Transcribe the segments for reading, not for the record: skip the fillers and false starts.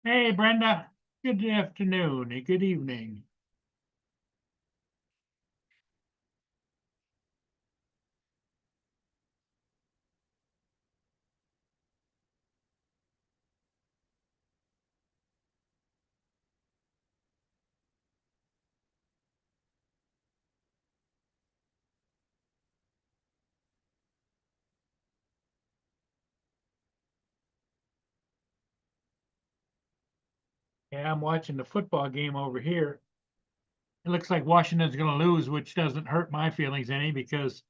Hey, Brenda. Good afternoon and good evening. Yeah, I'm watching the football game over here. It looks like Washington's going to lose, which doesn't hurt my feelings any because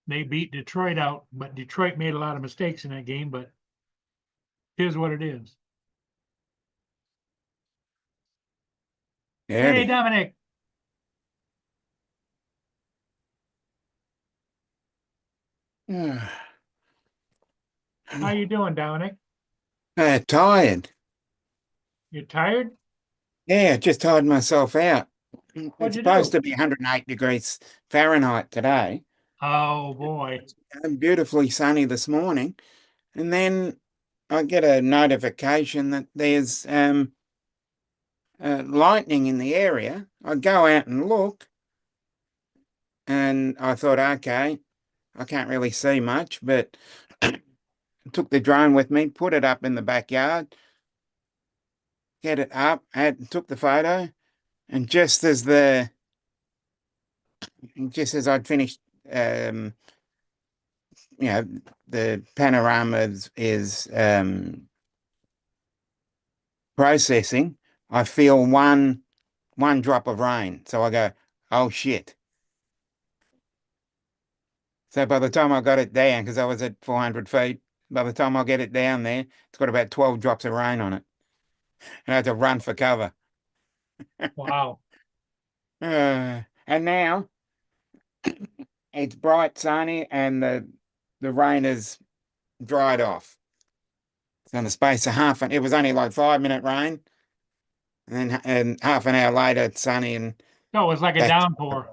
they beat Detroit out. But Detroit made a lot of mistakes in that game, but here's what it is. Hey, Howdy. Dominic, how you doing, Dominic? Tired. You tired? Yeah, just tired myself out. It's What'd you supposed do? to be 108 degrees Fahrenheit today. Oh boy. Beautifully sunny this morning. And then I get a notification that there's lightning in the area. I go out and look, and I thought, okay, I can't really see much, but I took the drone with me, put it up in the backyard, get it up, took the photo, and just as I'd finished, um, you know, the panorama is processing, I feel one drop of rain. So I go, oh shit. So by the time I got it down, because I was at 400 feet, by the time I get it down there, it's got about 12 drops of rain on it. And I had to run for cover. Wow. And now it's bright, sunny, and the rain has dried off. So in the space of it was only like 5 minute rain. And half an hour later, it's sunny and So it was like a back. downpour.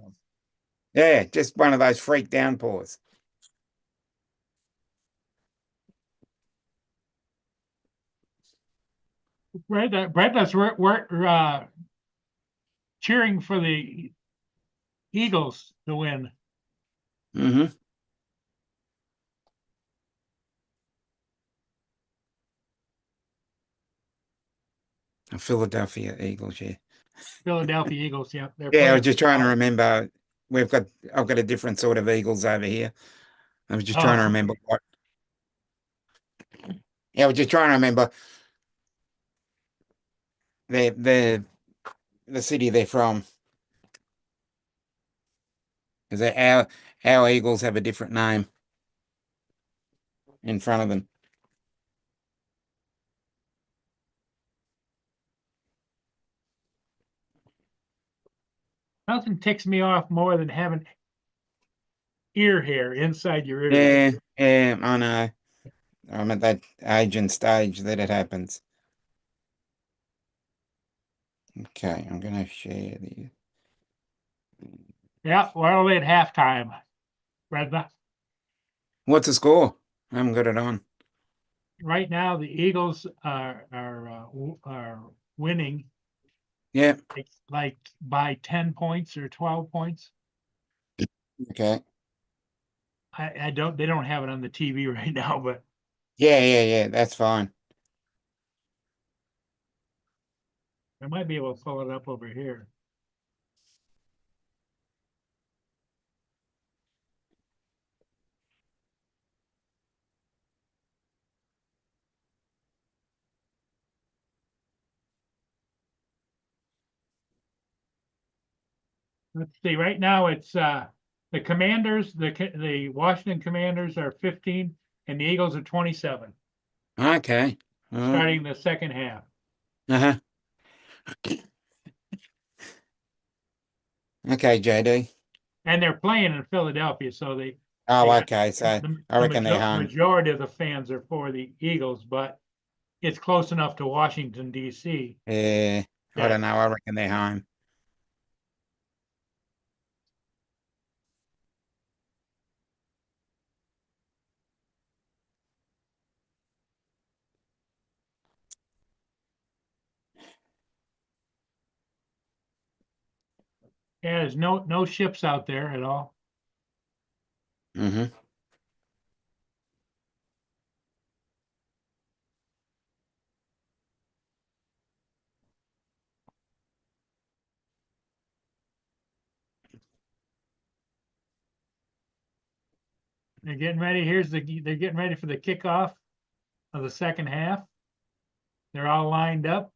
Yeah, just one of those freak downpours. Brenda's we're cheering for the Eagles to win. Hmm. Philadelphia Eagles, yeah. Philadelphia Eagles. Yep, they're Yeah, I playing was just trying to tomorrow. remember. I've got a different sort of Eagles over here. I was just trying to Oh, remember what. Yeah, I was just trying to remember the the city they're from. Because our Eagles have a different name in front of them. nothing ticks me off more than having ear hair inside your ears. Yeah, yeah, I know. I'm at that age and stage that it happens. Okay, I'm gonna share the. Yeah, we're only at halftime, Brenda. What's the score? I haven't got it on. Right now, the Eagles are winning Yeah. like by 10 points or 12 points. Okay. I don't they don't have it on the TV right now, but Yeah, yeah, yeah. That's fine. I might be able to pull it up over here. Let's see. Right now, it's the Commanders. The Washington Commanders are 15, and the Eagles are 27, Okay. Uh, starting the second half. uh-huh. Okay, JD. And they're playing in Philadelphia, so they Oh, got okay. So the, I the reckon they're home. majority of the fans are for the Eagles, but it's close enough to Washington D.C. Yeah, I that don't know. I reckon they're home. Yeah, there's no ships out there at all. Mm-hmm. They're getting ready. They're getting ready for the kickoff of the second half. They're all lined up.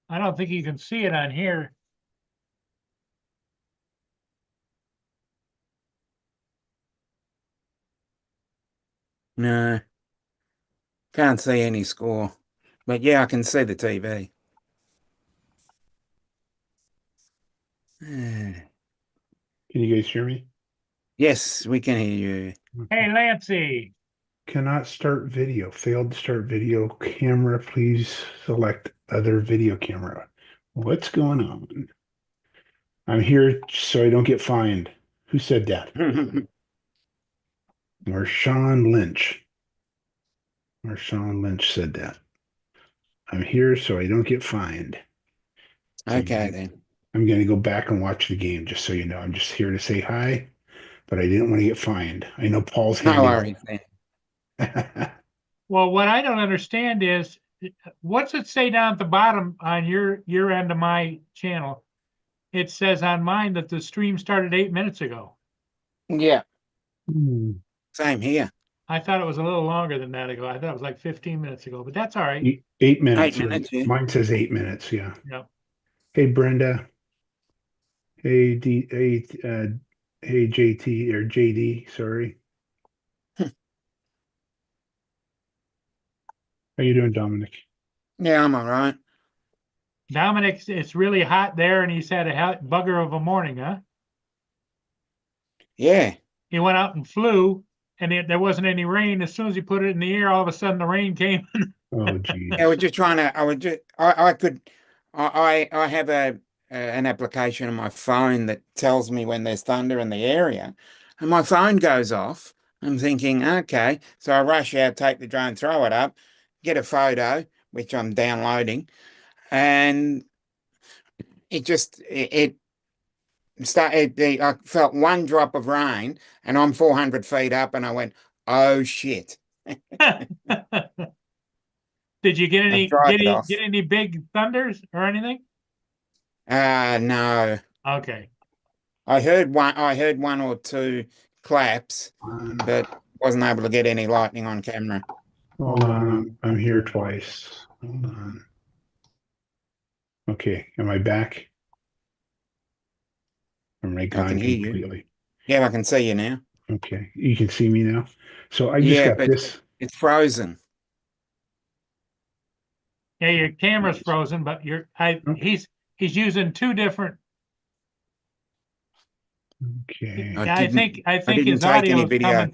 I don't think you can see it on here. No, can't see any score, but yeah, I can see the TV. Can you guys hear me? Yes, we can hear you. Hey, Lancy. Cannot start video. Failed to start video camera. Please select other video camera. What's going on? I'm here so I don't get fined. Who said that? Marshawn Lynch. Marshawn Lynch said that. I'm here so I don't get fined. Okay, then. I'm going to go back and watch the game, just so you know. I'm just here to say hi, but I didn't want to get fined. I know Paul's No handy. worries then. Well, what I don't understand is what's it say down at the bottom on your end of my channel? It says on mine that the stream started 8 minutes ago. Yeah, Hmm. same here. I thought it was a little longer than that ago. I thought it was like 15 minutes ago, but that's all right. 8 minutes. 8 minutes, yeah. Mine says 8 minutes. Yeah. Yeah. Hey, Brenda. Hey, hey, JT or JD. Sorry. How you doing, Dominic? Yeah, I'm all right. Dominic, it's really hot there, and he's had a bugger of a morning, huh? Yeah. He went out and flew, and there wasn't any rain. As soon as he put it in the air, all of a sudden the rain came. Oh, geez. I was just trying to. I have an application on my phone that tells me when there's thunder in the area, and my phone goes off. I'm thinking, okay, so I rush out, take the drone, throw it up, get a photo, which I'm downloading, and it started. I felt one drop of rain, and I'm 400 feet up, and I went, oh shit. Did you get I've dried it off. get any big thunders or anything? No. Okay. I heard one or two claps, but wasn't able to get any lightning on camera. Hold on. I'm here twice. Hold on. Okay. Am I back? Am I gone can hear you. completely? Yeah, I can see you now. Okay. You can see me now. So I just Yeah, got but this. it's frozen. Yeah, your camera's frozen, but he's using two different. Okay. I Yeah, I didn't- think didn't his take any audio is video. coming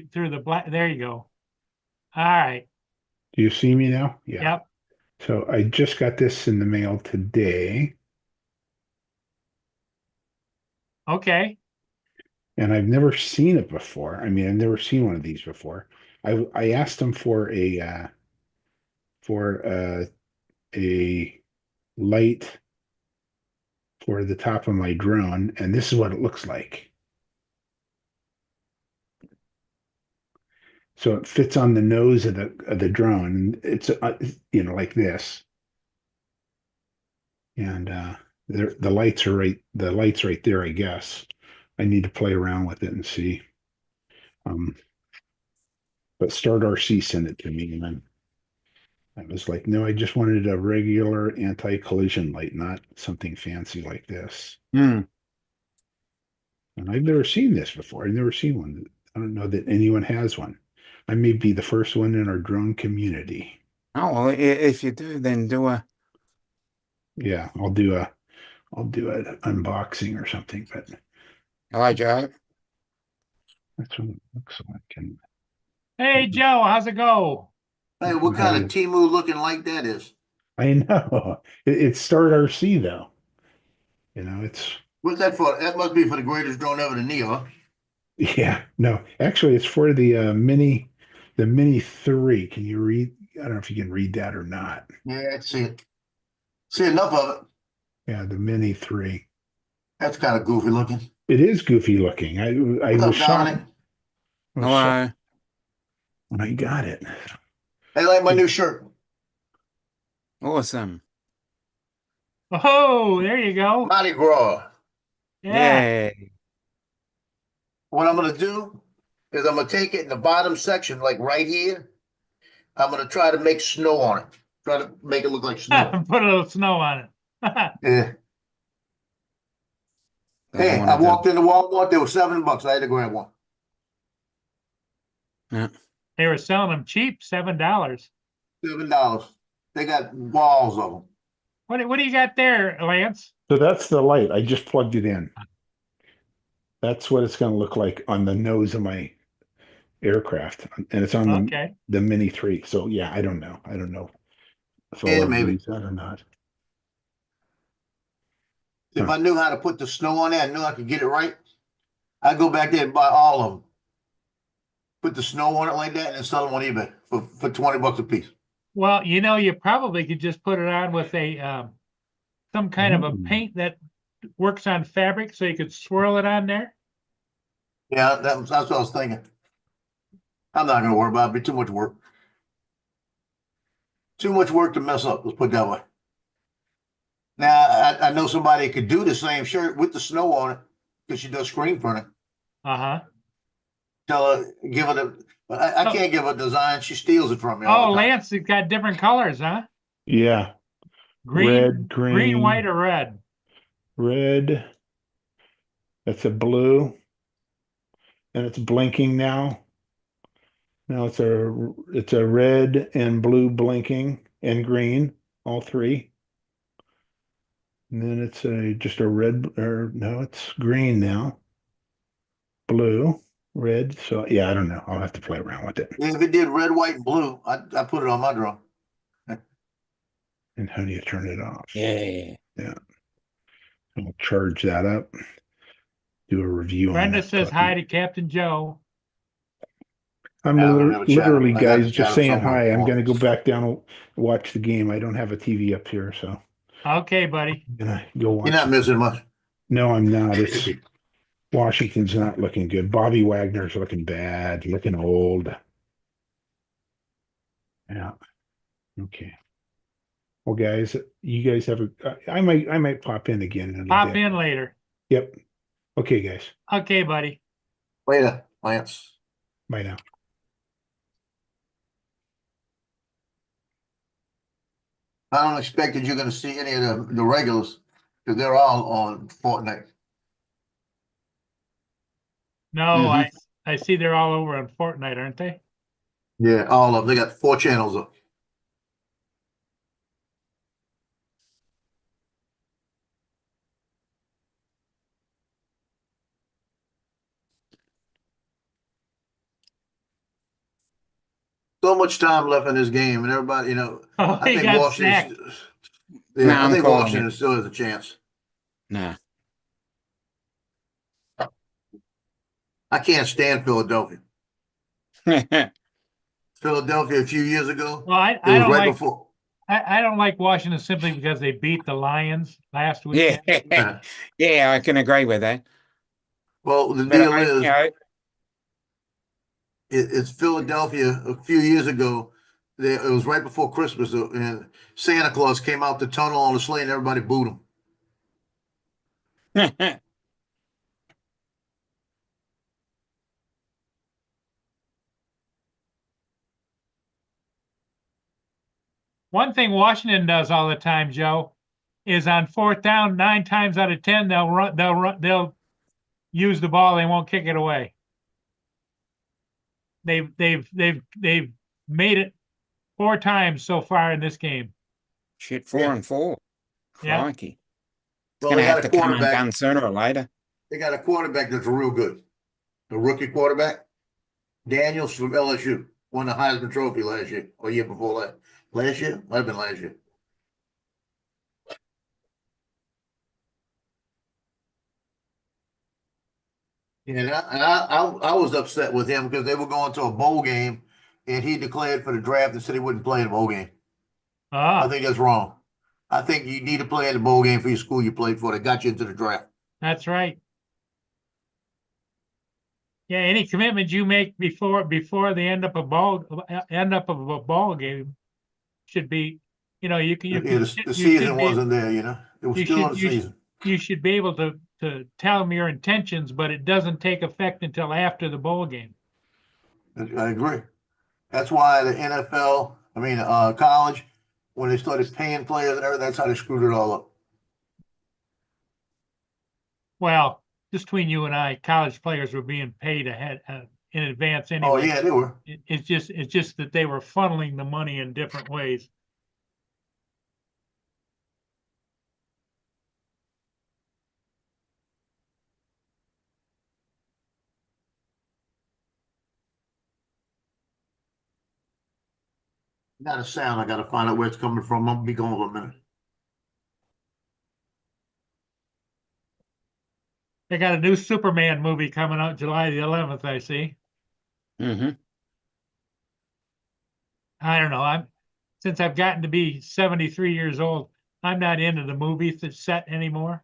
through the black. There you go. All right. Do you see me now? Yeah. Yep. So I just got this in the mail today, Okay. and I've never seen it before. I mean, I've never seen one of these before. I asked them for a light for the top of my drone, and this is what it looks like. So it fits on the nose of the drone, and it's like this. And the lights are right. The lights right there, I guess. I need to play around with it and see. But Start RC sent it to me, and I was like, no, I just wanted a regular anti-collision light, not something fancy like this. Hmm. And I've never seen this before. I've never seen one. I don't know that anyone has one. I may be the first one in our drone community. Oh, well, if you do, then do a. Yeah, I'll do an unboxing or something, but Hello, Joe. that's what it looks like. And Hey, Joe, how's it go? Hey, what kind of Temu looking like that is? I know it's Start RC though. It's What's that for? That must be for the greatest drone ever, the Neo. yeah, no, actually it's for the Mini 3. Can you read? I don't know if you can read that or not. Yeah, that's it. See enough of it. Yeah, the Mini 3. That's kind of goofy looking. It is goofy looking. I What's was up, shocked. Dominic? I was shocked Hello. when I got it. Hey, like my new shirt. Awesome. Oh, there you go. Mardi Gras. Yeah. Yay. What I'm gonna do is I'm gonna take it in the bottom section, like right here. I'm gonna try to make snow on it. Try to make it look like snow. Put a little snow on it. Yeah. Don't Hey, wanna I walked into Walmart. They were $7. I had to grab one. Yeah. They were selling them cheap, $7. $7. They got walls of them. What do you got there, Lance? So that's the light. I just plugged it in. That's what it's going to look like on the nose of my aircraft, and it's on Okay. the Mini 3. So yeah, I don't know. If I'll Yeah, ever maybe. use that or not. If I knew how to put the snow on there, I knew I could get it right. I'd go back there and buy all of them. Put the snow on it like that and then sell them on eBay for $20 a piece. Well, you probably could just put it on with a some kind of a Ooh. paint that works on fabric, so you could swirl it on there. Yeah, that's what I was thinking. I'm not gonna worry about it. It'd be too much work. Too much work to mess up. Let's put it that way. Now I know somebody could do the same shirt with the snow on it because she does screen printing. Uh-huh. Tell her, give it a. I Oh. can't give her a design. She steals it from me. all Oh, the time. Lance, it's got different colors, huh? Yeah, Green, red, green, white, or red. red. That's a blue, and it's blinking now. Now it's a red and blue blinking and green, all three. And then it's just a red, or no, it's green now. Blue, red. So yeah, I don't know. I'll have to play around with it. Yeah, if it did red, white, and blue, I put it on my drone. And how do you turn it off? Yeah. I'll charge that up. Do a review on Brenda that says puppy. hi to Captain Joe. I'm Yeah, we'll have a chat. literally, I got guys, the just chat saying somewhere. hi. I'm going to go back down and watch the game. I don't have a TV up here, so Okay, buddy. I'm going to go watch. You're not missing much. No, I'm not. It's Washington's not looking good. Bobby Wagner's looking bad, looking old. Yeah. Okay. Well, guys, you guys have I might pop in again in a Pop bit. in later. Yep. Okay, guys. Okay, buddy. Later, Lance. Bye now. I don't expect that you're going to see any of the regulars because they're all on Fortnite. No, I see they're all over on Fortnite, aren't they? Yeah, all of them. They got 4 channels up. So much time left in this game, and everybody, Oh, I he think got Washington. sacked. Yeah, No, I I'm think calling Washington still has a chance. Nah. I can't stand Philadelphia. Philadelphia a few years ago. Well, It was before. I don't like Washington simply because they beat the Lions last week. Yeah. Yeah, I can agree with that. Well, the But deal I, is, it's Philadelphia a few years ago. It was right before Christmas, and Santa Claus came out the tunnel on the sleigh, and everybody booed him. One thing Washington does all the time, Joe, is on 4th down, 9 times out of 10, they'll use the ball. They won't kick it away. They've made it 4 times so far in this game. Shit, 4-4. Yeah. Crikey. It's Well, going to they have got to a come quarterback. undone sooner or later. They got a quarterback that's real good. A rookie quarterback, Daniels from LSU, won the Heisman Trophy last year or year before that. Last year? Might have been last year. And I was upset with him because they were going to a bowl game and he declared for the draft and said he wouldn't play in the bowl game. I Ah, think that's wrong. I think you need to play in the bowl game for your school you played for. That got you into the draft. That's right. Yeah, any commitment you make before the end of a ball game should be, you can, Yeah, the you season should be, wasn't there, you know. It was you still in should, the you should, season. you should be able to tell them your intentions, but it doesn't take effect until after the bowl game. I agree. That's why the NFL, college, when they started paying players and everything, that's how they screwed it all up. Well, just between you and I, college players were being paid ahead, in advance Oh, anyway. yeah, they were. It's just that they were funneling the money in different ways. Got a sound. I got to find out where it's coming from. I'm gonna be gone for a minute. They got a new Superman movie coming out July the 11th, I see. Mm-hmm. I don't know. Since I've gotten to be 73 years old, I'm not into the movie set anymore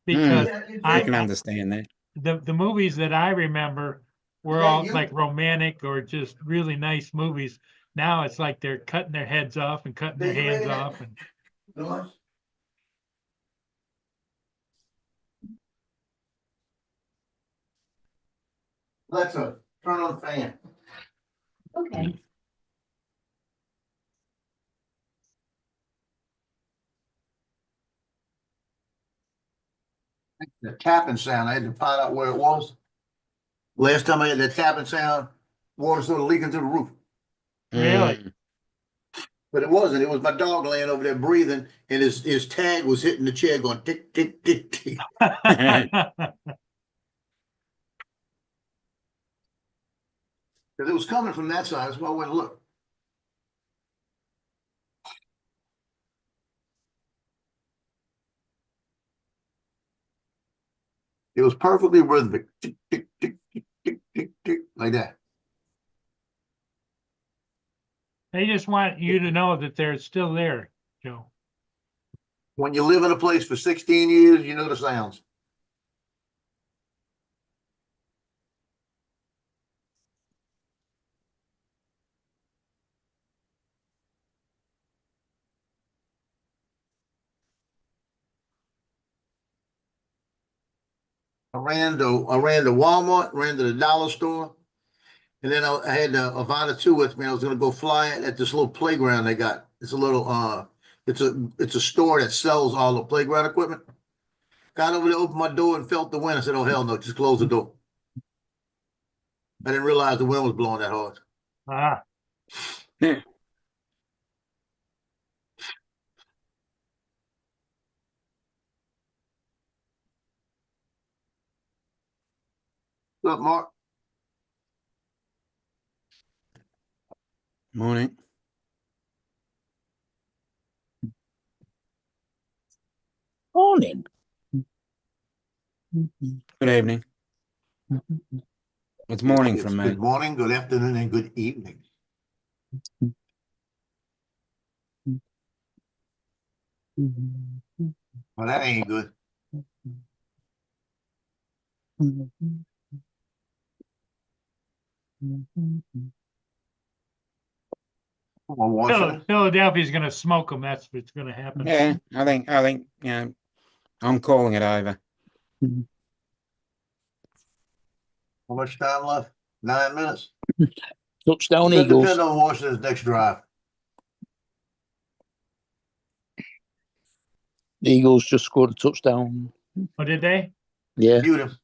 because I can understand that. the movies that I remember were all like romantic or just really nice movies. Now it's like they're cutting their heads off and cutting their hands off. And Alexa, turn on the fan. Okay. The tapping sound, I had to find out where it was. Last time I had that tapping sound, water started leaking through the roof. Really? Mm. But it wasn't. It was my dog laying over there breathing, and his tag was hitting the chair going tick, tick, tick, tick. Because it was coming from that side. That's why I went to look. It was perfectly rhythmic. Tick, tick, tick, tick, tick, tick, tick, like that. They just want you to know that they're still there, Joe. When you live in a place for 16 years, you know the sounds. I ran to Walmart, ran to the dollar store, and then I had Avada 2 with me. I was gonna go fly it at this little playground they got. It's a little it's a store that sells all the playground equipment. Got over there, opened my door and felt the wind. I said, "Oh hell no, just close the door." I didn't realize the wind was blowing that hard. Ah, Yeah. What's up, Mark? Morning. Morning. Good evening. It's morning It's from me. good morning, good afternoon, and good evening. Well, that ain't good. Well, Washington. Philadelphia's going to smoke them. That's what's going to happen. Yeah, I think, I'm calling it over. How much time left? 9 minutes. Touchdown It Eagles. depends on Washington's next drive. The Eagles just scored a touchdown. Oh, did they? Yeah. Mute him.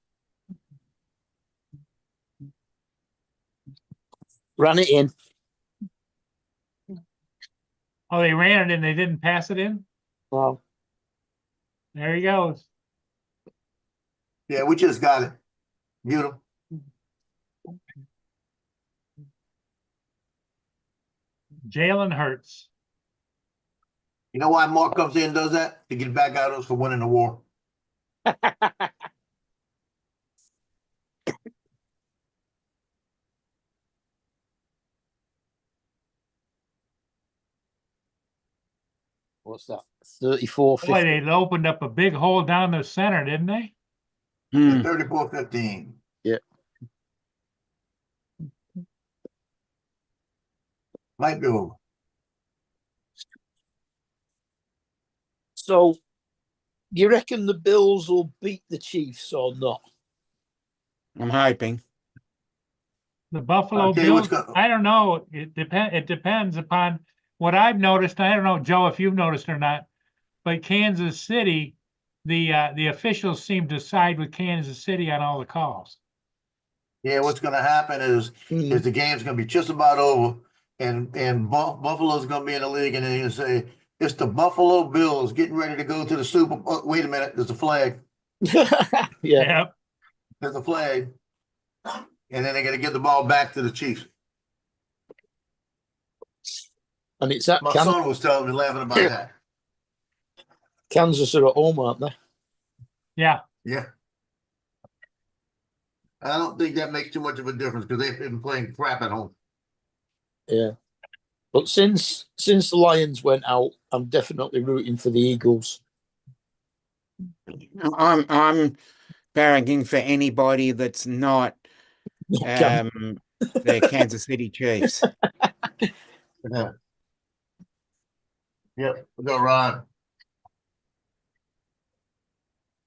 Ran it in. Oh, they ran it and they didn't pass it in? Wow. There he goes. Yeah, we just got it. Mute him. Jalen Hurts. You know why Mark comes in and does that? To get back at us for winning the war. What's that? 34-15. Boy, they opened up a big hole down the center, didn't they? 34-15. Yeah. Might be over. So, you reckon the Bills will beat the Chiefs or not? I'm hoping. The Buffalo I'll tell you what's Bills, go- I don't know. It depends upon what I've noticed. I don't know, Joe, if you've noticed or not, but Kansas City, the officials seem to side with Kansas City on all the calls. Yeah, what's gonna happen is Mm. the game's gonna be just about over, and Buffalo's gonna be in the league, and then you say it's the Buffalo Bills getting ready to go to the Super. Oh, wait a minute, there's a flag. Yeah. Yep. There's a flag, and then they're gonna give the ball back to the Chiefs. And it's at My son was telling me, laughing about that. Kansas are at home, aren't they? Yeah. Yeah. I don't think that makes too much of a difference because they've been playing crap at home. Yeah. But since the Lions went out, I'm definitely rooting for the Eagles. I'm barracking for anybody that's not the Kansas City Chiefs. Yeah. Yep, we'll go Ron.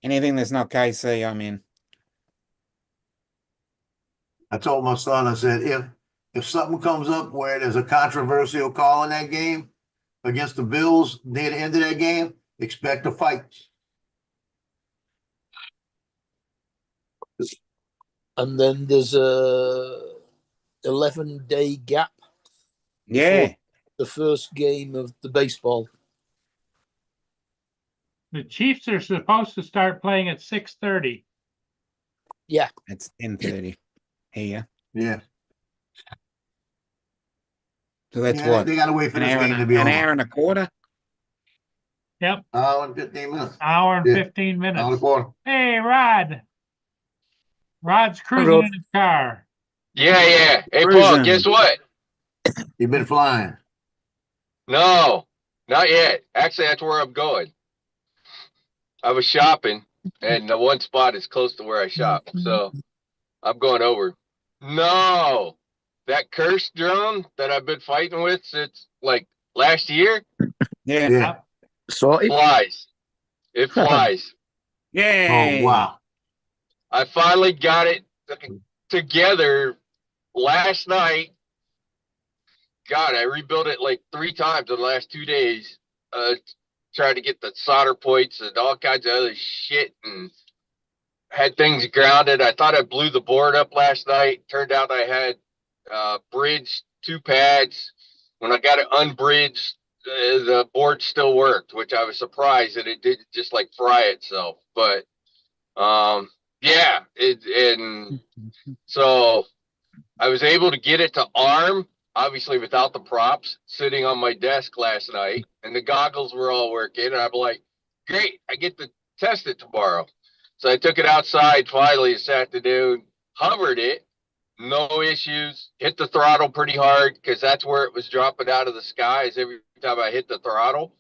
Anything that's not KC, I'm in. I told my son, I said, if something comes up where there's a controversial call in that game against the Bills near the end of that game, expect a fight. And then there's a 11-day gap Yeah. the first game of the baseball. The Chiefs are supposed to start playing at 6:30. Yeah. It's 10:30 here. Yeah. So that's Yeah, what? they gotta wait for An this hour game and to be over. an hour and a quarter? Yep. Hour and 15 minutes. Hour and Yeah. 15 Hour and a minutes. quarter. Hey, Rod. Rod's cruising Rod. in his car. Yeah, yeah. Hey, Paul, Cruising. guess what? You've been flying. No, not yet. Actually, that's where I'm going. I was shopping, and the one spot is close to where I shop. So I'm going over. No, that cursed drone that I've been fighting with since like last year Yeah. Yeah. Sorted. flies. It flies. Yay. Oh, wow. I finally got it together last night. God, I rebuilt it like 3 times in the last 2 days. Tried to get the solder points and all kinds of other shit and had things grounded. I thought I blew the board up last night. Turned out I had bridged 2 pads. When I got it unbridged, the board still worked, which I was surprised that it didn't just like fry itself. But yeah, and so I was able to get it to arm, obviously without the props, sitting on my desk last night, and the goggles were all working. And I'm like, great, I get to test it tomorrow. So I took it outside finally this afternoon, hovered it, no issues, hit the throttle pretty hard because that's where it was dropping out of the sky is every time I hit the throttle.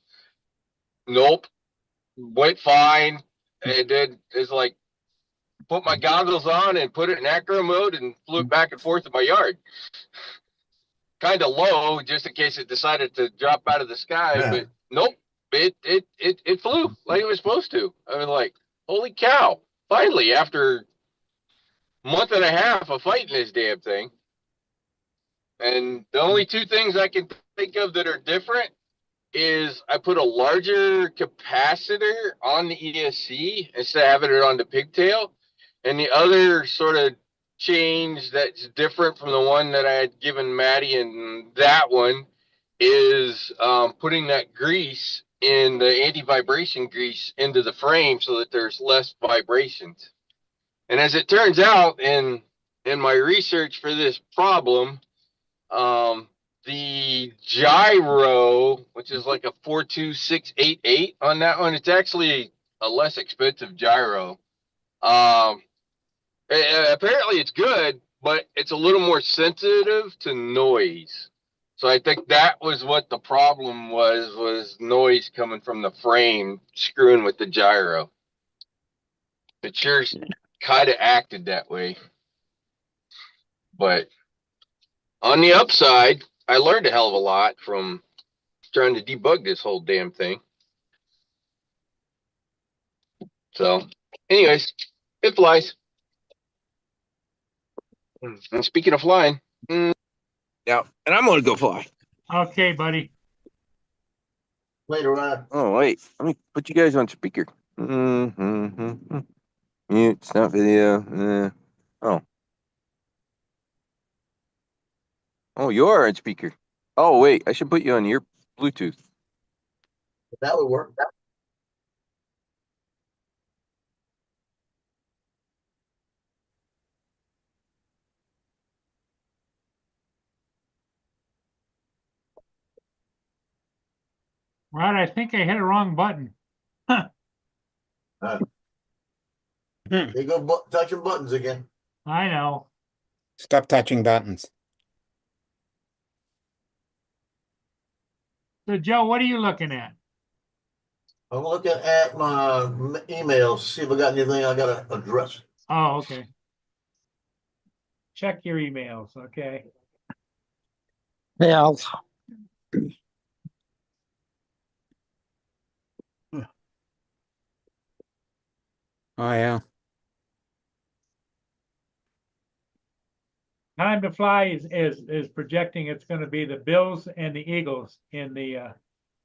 Nope, went fine. And then it's like, put my goggles on and put it in acro mode and flew it back and forth in my yard. Kind of low, just in case it decided to drop out of the sky, Yeah. but nope, it flew like it was supposed to. I was like, holy cow! Finally, after a month and a half of fighting this damn thing, and the only 2 things I can think of that are different is I put a larger capacitor on the ESC instead of having it on the pigtail. And the other sort of change that's different from the one that I had given Maddie and that one is putting that grease in the anti-vibration grease into the frame so that there's less vibrations. And as it turns out in my research for this problem, the gyro, which is like a 42688 on that one, it's actually a less expensive gyro. Apparently it's good, but it's a little more sensitive to noise. So I think that was what the problem was noise coming from the frame screwing with the gyro. It sure kind of acted that way. But on the upside, I learned a hell of a lot from trying to debug this whole damn thing. So, anyways, it flies. And speaking of flying, yeah, and I'm gonna go fly. Okay, buddy. Later, Rod. Oh wait, let me put you guys on speaker. Mute, stop video. Oh, you are on speaker. Oh wait, I should put you on your Bluetooth. That would work. Rod, I think I hit a wrong button. They go touching buttons again. I know. Stop touching buttons. So Joe, what are you looking at? I'm looking at my emails, see if I got anything I gotta address. Oh, okay. Check your emails, okay? Yeah, Oh yeah. Time to Fly is projecting it's going to be the Bills and the Eagles in the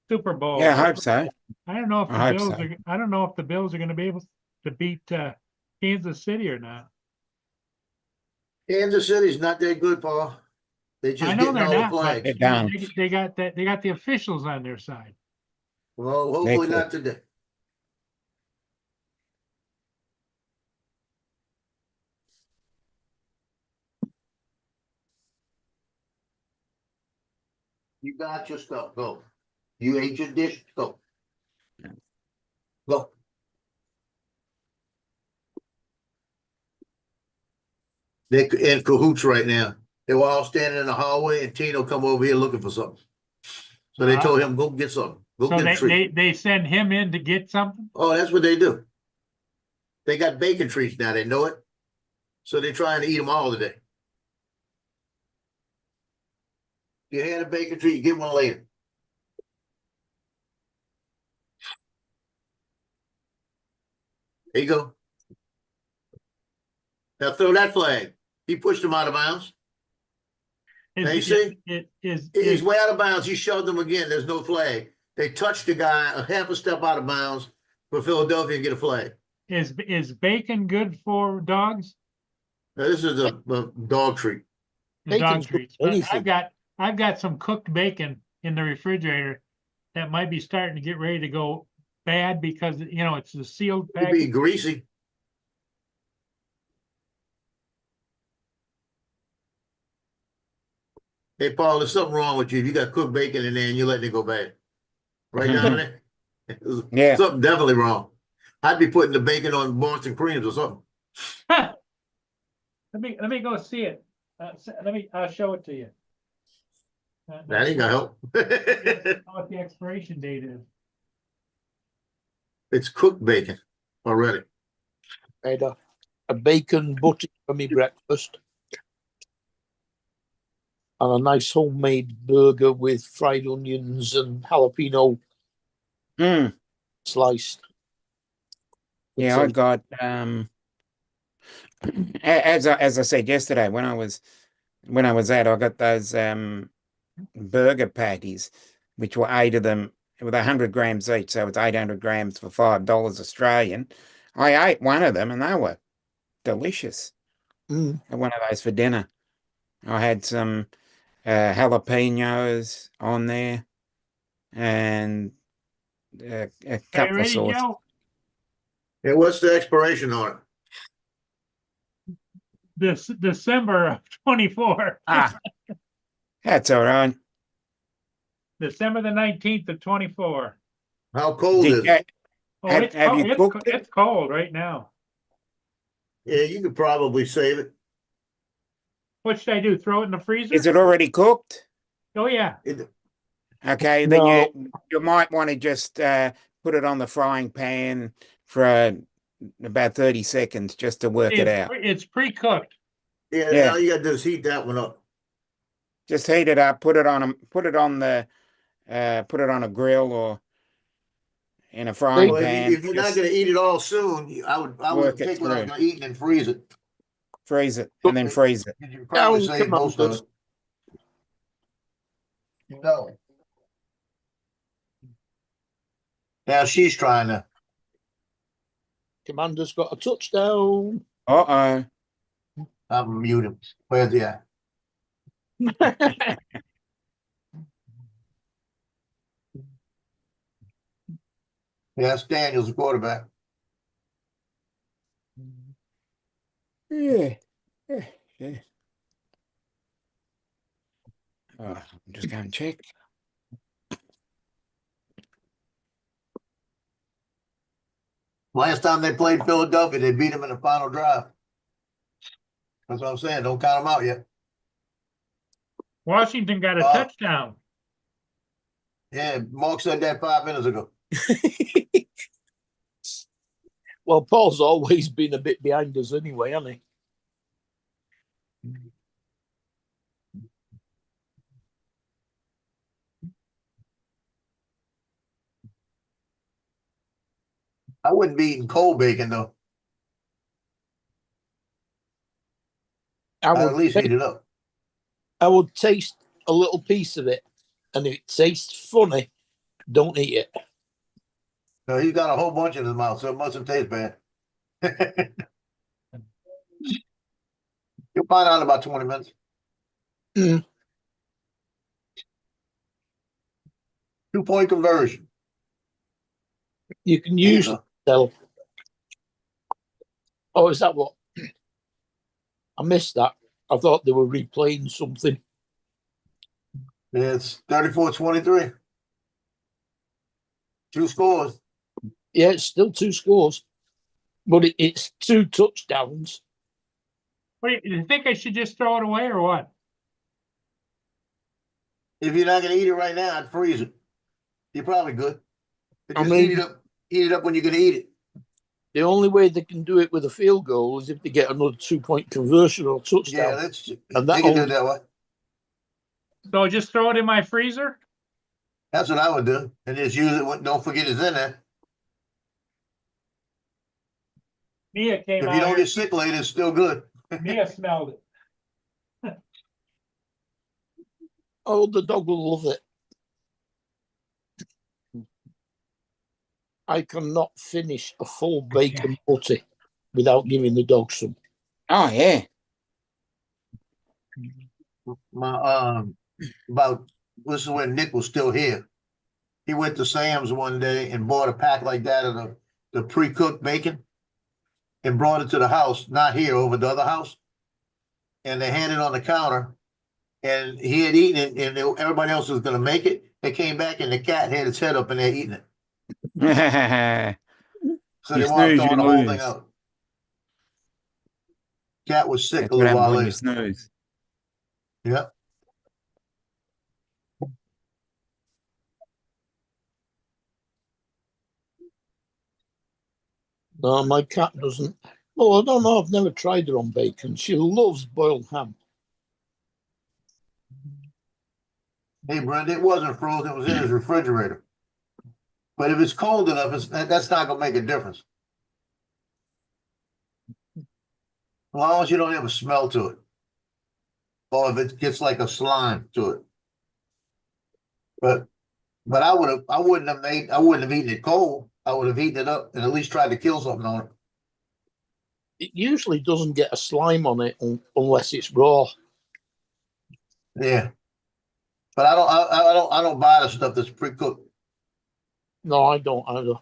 Super Bowl. Yeah, I hope so. I don't know if I the hope Bills so. are. I don't know if the Bills are going to be able to beat Kansas City or not. Kansas City's not that good, Paul. They just I know getting they're all the not, but flags. They're down. they got that. They got the officials on their side. Well, hopefully They not today. You got your stuff. Go. You ate your dish. Go. Go. They're in cahoots right now. They were all standing in the hallway, and Tino come over here looking for something. So they told him, "Go get something. Go So get a treat." they send him in to get something. Oh, that's what they do. They got bacon treats now. They know it, so they're trying to eat them all today. You had a bacon treat, you get one later. There you go. Now throw that flag. He pushed him out of bounds. Now you see? He's way out of bounds. He shoved them again. There's no flag. They touched the guy a half a step out of bounds for Philadelphia and get a flag. Is bacon good for dogs? Now this is a dog treat. The dog Bacon's good treats. for But anything. I've got some cooked bacon in the refrigerator that might be starting to get ready to go bad because it's the sealed It'd be package. greasy. Hey, Paul, there's something wrong with you. You got cooked bacon in there and you're letting it go bad. Right down there. Yeah. Something definitely wrong. I'd be putting the bacon on Boston creams or something. Let me go see it. I'll show it to you. That ain't gonna help. What the expiration date is. It's cooked bacon already. I had a bacon butty for me breakfast. And a nice homemade burger with fried onions and jalapeno Mm. sliced. Yeah, I got as I said yesterday when I was out, I got those burger patties, which were 8 of them with 100 grams each, so it's 800 grams for $5 Australian. I ate one of them and they were delicious. Mm. Had one of those for dinner. I had some jalapenos on there and a Are couple you of ready, sauce. Joe? And what's the expiration on it? This December of 24. Ah, that's all right. December the 19th of 24. How cold is it? Oh, Have you cooked it? It's cold right now. Yeah, you could probably save it. What should I do? Throw it in the freezer? Is it already cooked? Oh, yeah. Okay, then No. you might want to just put it on the frying pan for about 30 seconds just to work it out. It's pre-cooked. Yeah, Yeah. all you gotta do is heat that one up. Just heat it up, put it on a grill or in a frying Well, pan. if you're not just gonna eat it all soon, I would work it take what I was through. gonna eat and then freeze it. freeze it and then freeze it. You probably Down, save most of Commanders. it. No. Now she's trying to. Commander's got a touchdown. Uh-oh. I'm mute him. Where's the at? Yeah, that's Daniels, the quarterback. Yeah. Yeah. Oh, I'm just going to check. Last time they played Philadelphia, they beat them in the final drive. That's what I'm saying. Don't count them out yet. Washington got a touchdown. Yeah, Mark said that 5 minutes ago. Well, Paul's always been a bit behind us anyway, hasn't he? I wouldn't be eating cold bacon though. I'd at least heat it up. I would taste a little piece of it, and if it tastes funny, don't eat it. No, he's got a whole bunch in his mouth, so it mustn't taste bad. You'll find out in about 20 minutes. Mm. 2-point conversion. You can use There you tell. Oh, is that what? I missed that. I thought they were replaying something. go. It's 34-23. 2 scores. Yeah, it's still 2 scores, but it's 2 touchdowns. Wait, you think I should just throw it away or what? If you're not gonna eat it right now, I'd freeze it. You're probably good. But I just mean- heat it up when you're gonna eat it. The only way they can do it with a field goal is if they get another 2-point conversion or Yeah, touchdown. that's And they that can do it only- that way. So just throw it in my freezer? That's what I would do. And just use it when, don't forget it's in there. Mia came If out you don't here. get sick later, it's still good. Mia smelled it. Oh, the dog will love it. I cannot finish a full bacon butty without giving the dog some. Oh, yeah. My this is when Nick was still here. He went to Sam's one day and bought a pack like that of the pre-cooked bacon and brought it to the house, not here, over the other house. And they had it on the counter and he had eaten it and everybody else was gonna make it. They came back and the cat had its head up and they're eating it. So You they wound snooze, up throwing you the whole lose. thing out. Cat was sick That's a what little happens while when you later. snooze. Yeah. No, my cat doesn't. Well, I don't know. I've never tried her on bacon. She loves boiled ham. Hey, Brenda, it wasn't frozen. It was in his refrigerator. But if it's cold enough, that's not gonna make a difference. As long as you don't have a smell to it, or if it gets like a slime to it. But I wouldn't have eaten it cold. I would have eaten it up and at least tried to kill something on it. It usually doesn't get a slime on it unless it's raw. Yeah. But I don't buy the stuff that's pre-cooked. No, I don't either.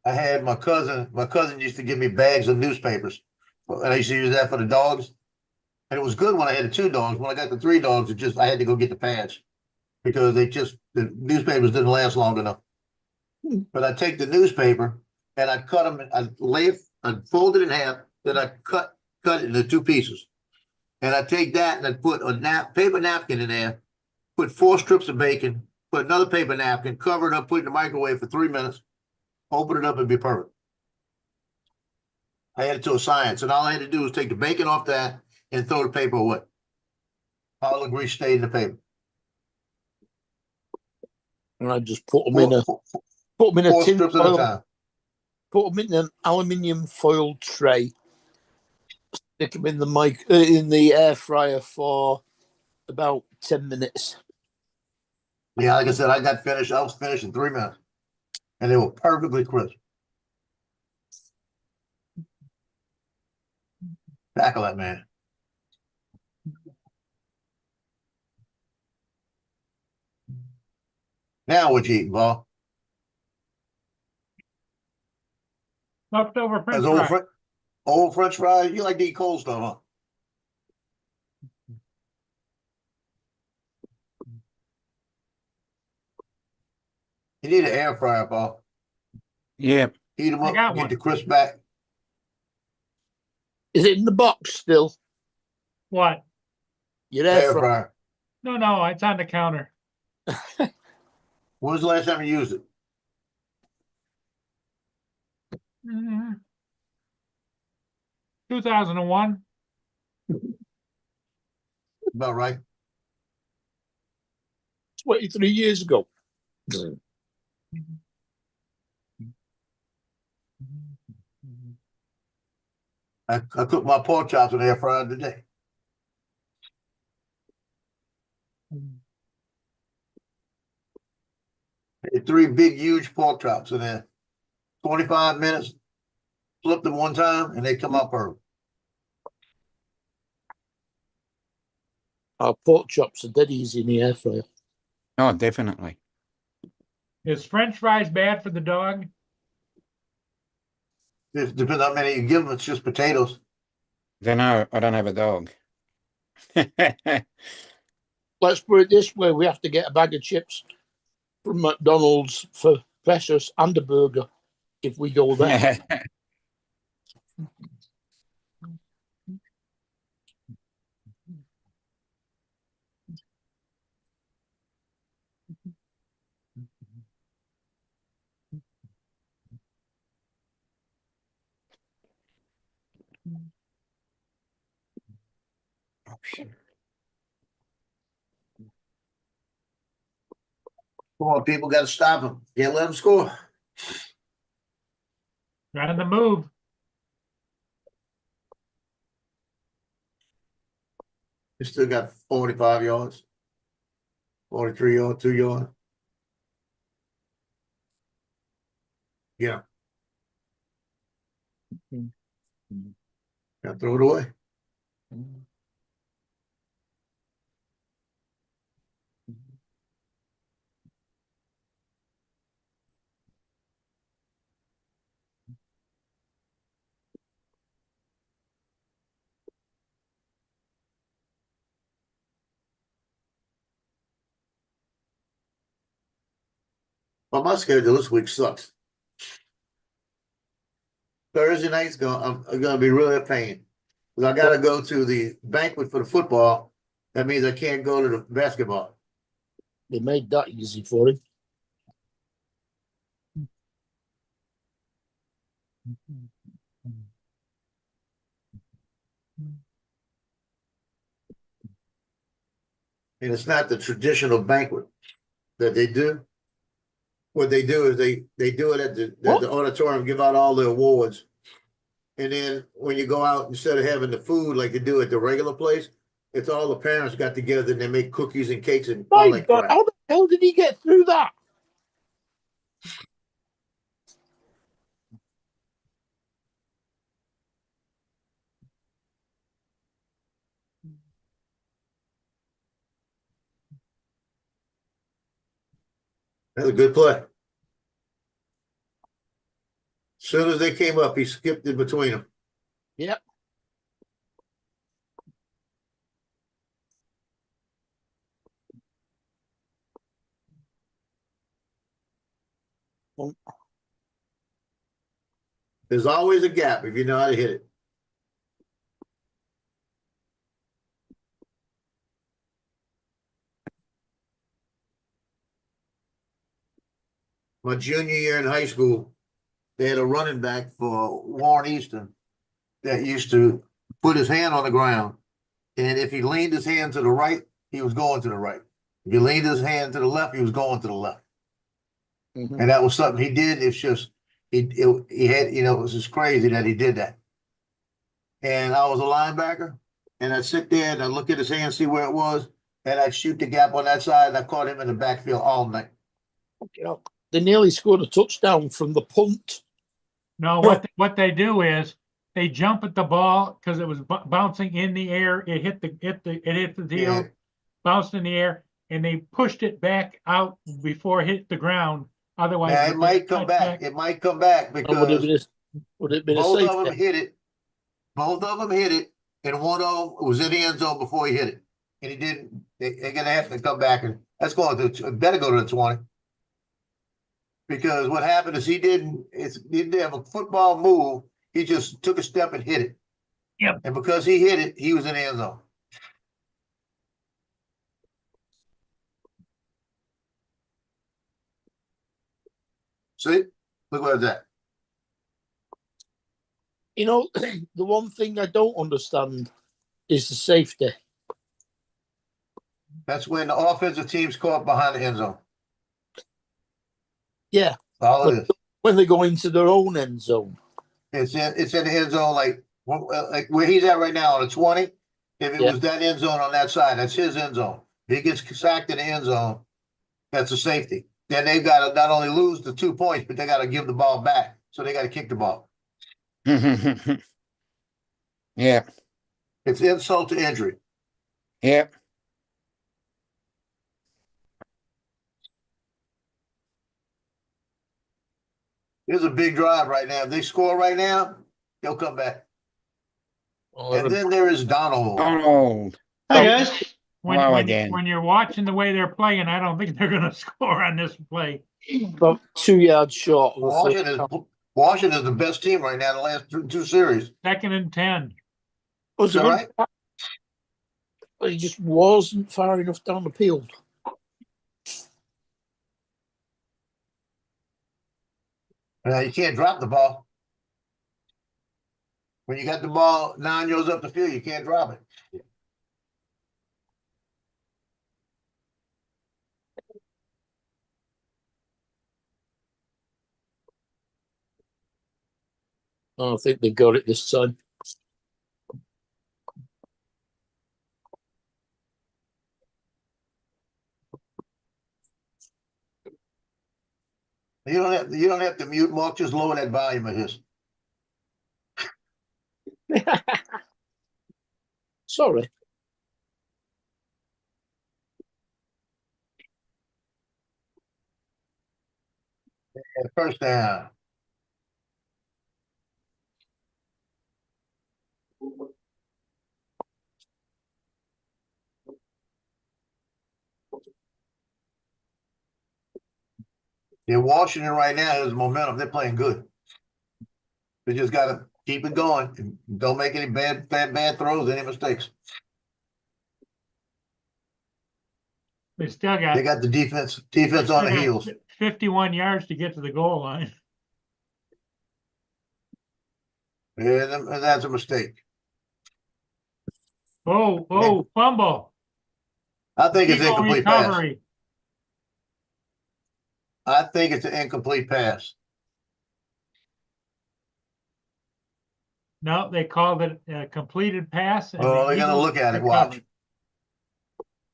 I had my cousin used to give me bags of newspapers. And I used to use that for the dogs. And it was good when I had the 2 dogs. When I got the 3 dogs, I had to go get the pads because the newspapers didn't last long enough. But I take the newspaper and I cut them, I fold it in half, then I cut it into two pieces. And I take that and I put a paper napkin in there, put 4 strips of bacon, put another paper napkin, cover it up, put it in the microwave for 3 minutes, open it up and be perfect. I had it to a science, and all I had to do was take the bacon off that and throw the paper away. All the grease stayed in the paper. And I just put them in a Four tin strips at a foil, time. put them in an aluminium foil tray, stick them in the air fryer for about 10 minutes. Yeah, like I said, I was finished in 3 minutes. And they were perfectly crisp. Tackle that man. Now what you eating, Paul? Leftover French That's fries. old French fries. You like to eat cold stuff, huh? You need an air fryer, Paul. Yeah. Heat them I up, got get one. the crisp back. Is it in the box still? What? Your air Air fryer? fryer. No, it's on the counter. When was the last time you used it? Mhm. 2001. About right. 23 years ago. I cooked my pork chops in the air fryer today. Had 3 big, huge pork chops in there. 25 minutes. Flip them one time, and they come out perfect. Our pork chops are dead easy in the air fryer. Oh, definitely. Is French fries bad for the dog? It depends how many you give them. It's just potatoes. Don't know. I don't have a dog. Let's put it this way: we have to get a bag of chips from McDonald's for Precious and a burger if we go there. Come on, people got to stop them. Can't let them score. Right on the move. They still got 45 yards, 43 yards, 2 yards. Yeah. Got to throw it away. Well, my schedule this week sucks. Thursday night's I'm gonna be really a pain. Because I gotta go to the banquet for the football. That means I can't go to the basketball. They made that easy for him. And it's not the traditional banquet that they do. What they do is they do it at the auditorium, give out all the awards. And then when you go out, instead of having the food like they do at the regular place, it's all the parents got together and they make cookies and cakes and all My that God, crap. how the hell did he get through that? That's a good play. As soon as they came up, he skipped in between them. Yep. There's always a gap if you know how to hit it. My junior year in high school, they had a running back for Warren Easton that used to put his hand on the ground. And if he leaned his hand to the right, he was going to the right. If he leaned his hand to the left, he was going to the left. Mhm. And that was something he did. It's just, he had, it was just crazy that he did that. And I was a linebacker, and I'd sit there and I'd look at his hand, see where it was, and I'd shoot the gap on that side, and I caught him in the backfield all night. You know, they nearly scored a touchdown from the punt. No, what they do is they jump at the ball because it was bouncing in the air. It hit the deal, Yeah. bounced in the air, and they pushed it back out before it hit the ground. Otherwise, Now, it it might come back. It might come back And would it because have been a both of safety? them hit it. Both of them hit it, and one of them was in the end zone before he hit it. And he didn't. They're going to have to come back, and that's going to better go to the 20. Because what happened is he didn't have a football move. He just took a step and hit it. Yep. And because he hit it, he was in the end zone. See? Look where it's at. You know, the one thing I don't understand is the safety. That's when the offensive team's caught behind the end zone. Yeah, All it is. when they go into their own end zone. It's in the end zone, like where he's at right now on the 20. If it Yeah. was that end zone on that side, that's his end zone. If he gets sacked in the end zone, that's a safety. Then they've got to not only lose the 2 points, but they got to give the ball back. So they got to kick the ball. Yeah, It's insult to injury. yeah. Here's a big drive right now. If they score right now, they'll come back. And then there is Donald. Donald. Hi, guys. Hello again. When you're watching the way they're playing, I don't think they're going to score on this play. About 2 yards short of the first Washington is the best team right now in the last two series. 2nd and 10. Was Is that right? But he just wasn't far enough down the field. You can't drop the ball. When you got the ball 9 yards up the field, you can't drop it. I think they got it this time. You don't have to mute Mark, just lower that volume of his. Sorry. And first down. In Washington right now has momentum. They're playing good. They just got to keep it going and don't make any bad throws, any mistakes. They still got They got the defense they on still the got heels. 51 yards to get to the goal line. And that's a mistake. Oh, fumble. I think it's Illegal incomplete pass. recovery. I think it's an incomplete pass. No, they called it a completed pass. And Oh, the they're gonna Eagles look at it. recovered.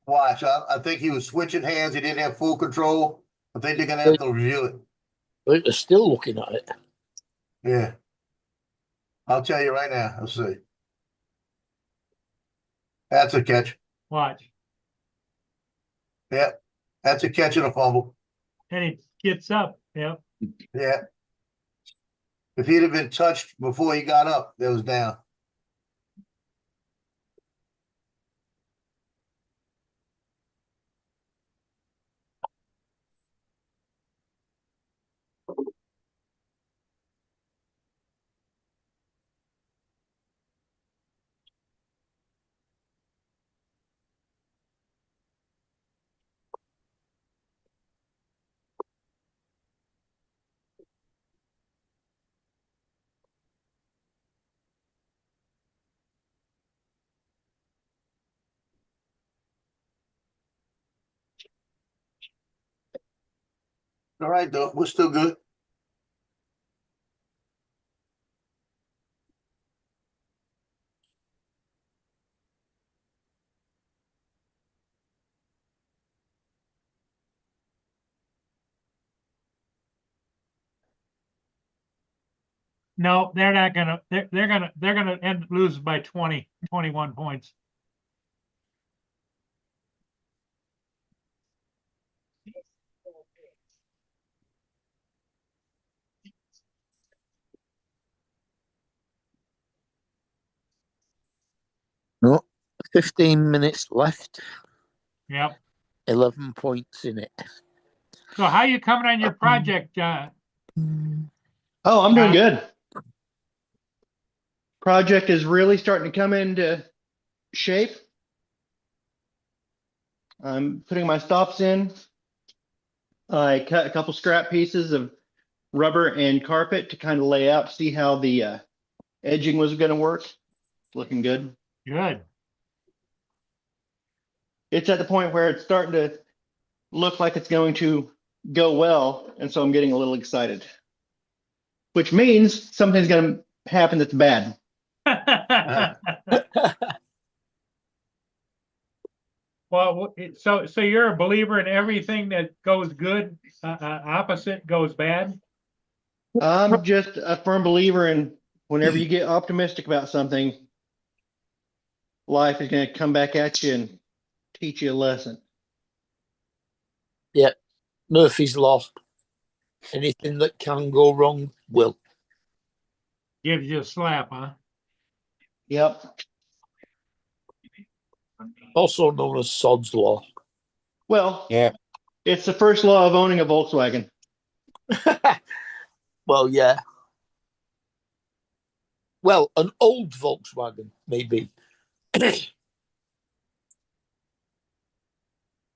Watch. I think he was switching hands. He didn't have full control. I think they're gonna have to review it. But they're still looking at it. Yeah. I'll tell you right now. Let's see. That's a catch. Watch. Yeah. That's a catch and a fumble. And he gets up. Yep. Yeah. If he'd have been touched before he got up, that was down. All right, though. We're still good. No, they're not gonna, they're gonna lose by 20, 21 points. No, 15 minutes left. Yep. 11 points in it. So how you coming on your project, Oh, I'm doing Uh, good. Project is really starting to come into shape. I'm putting my stops in. I cut a couple scrap pieces of rubber and carpet to kind of lay out, see how the edging was going to work. Looking good. Good. It's at the point where it's starting to look like it's going to go well, and so I'm getting a little excited. Which means something's going to happen that's bad. Well, so you're a believer in everything that goes good, opposite goes bad? I'm just a firm believer in whenever you get optimistic about something, life is going to come back at you and teach you a lesson. Murphy's Law. Anything that can go wrong will. Gives you a slap, huh? Yep. Also known as Sod's Law. Well, Yeah. it's the first law of owning a Volkswagen. Well, yeah. Well, an old Volkswagen, maybe.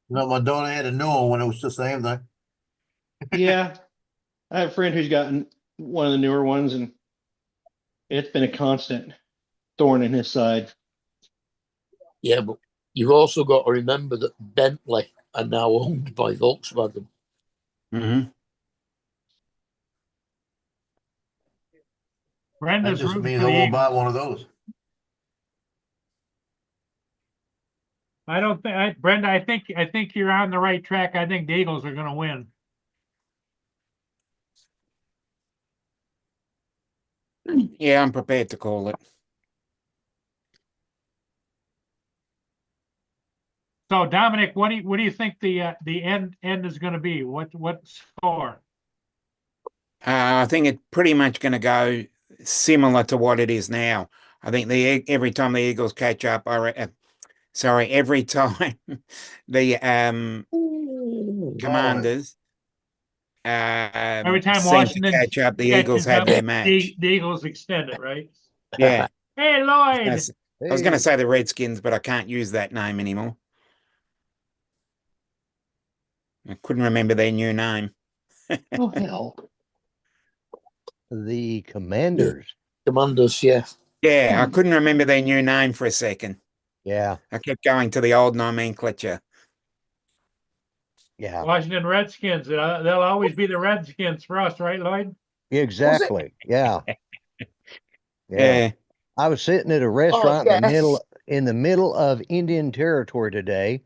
No, my daughter had a new one when it was the same thing. Yeah. I have a friend who's gotten one of the newer ones, and it's been a constant thorn in his side. Yeah, but you've also got to remember that Bentley are now owned by Volkswagen. Mm-hmm. I Brenda's just rooting means for I the won't buy Eagles. one of those. I don't think, Brenda, I think you're on the right track. I think the Eagles are gonna win. Yeah, I'm prepared to call it. So Dominic, what do you think the end is gonna be? What score? I think it's pretty much going to go similar to what it is now. I think every time the Eagles catch up, every time the Commanders Every time seem Washington to catch up, the Eagles catches have up, their match. the Eagles extend it, right? Yeah. Hey, I Lloyd. was going to say the Redskins, but I can't use that name anymore. I couldn't remember their new name. Oh, hell. The Commanders. Commanders, yeah. Yeah, I couldn't remember their new name for a second. Yeah, I kept going to the old nomenclature. yeah, Washington Redskins. They'll always be the Redskins for us, right, Lloyd? exactly. Yeah. Yeah. Yeah. I was sitting at a restaurant yes. in the middle of Indian Territory today,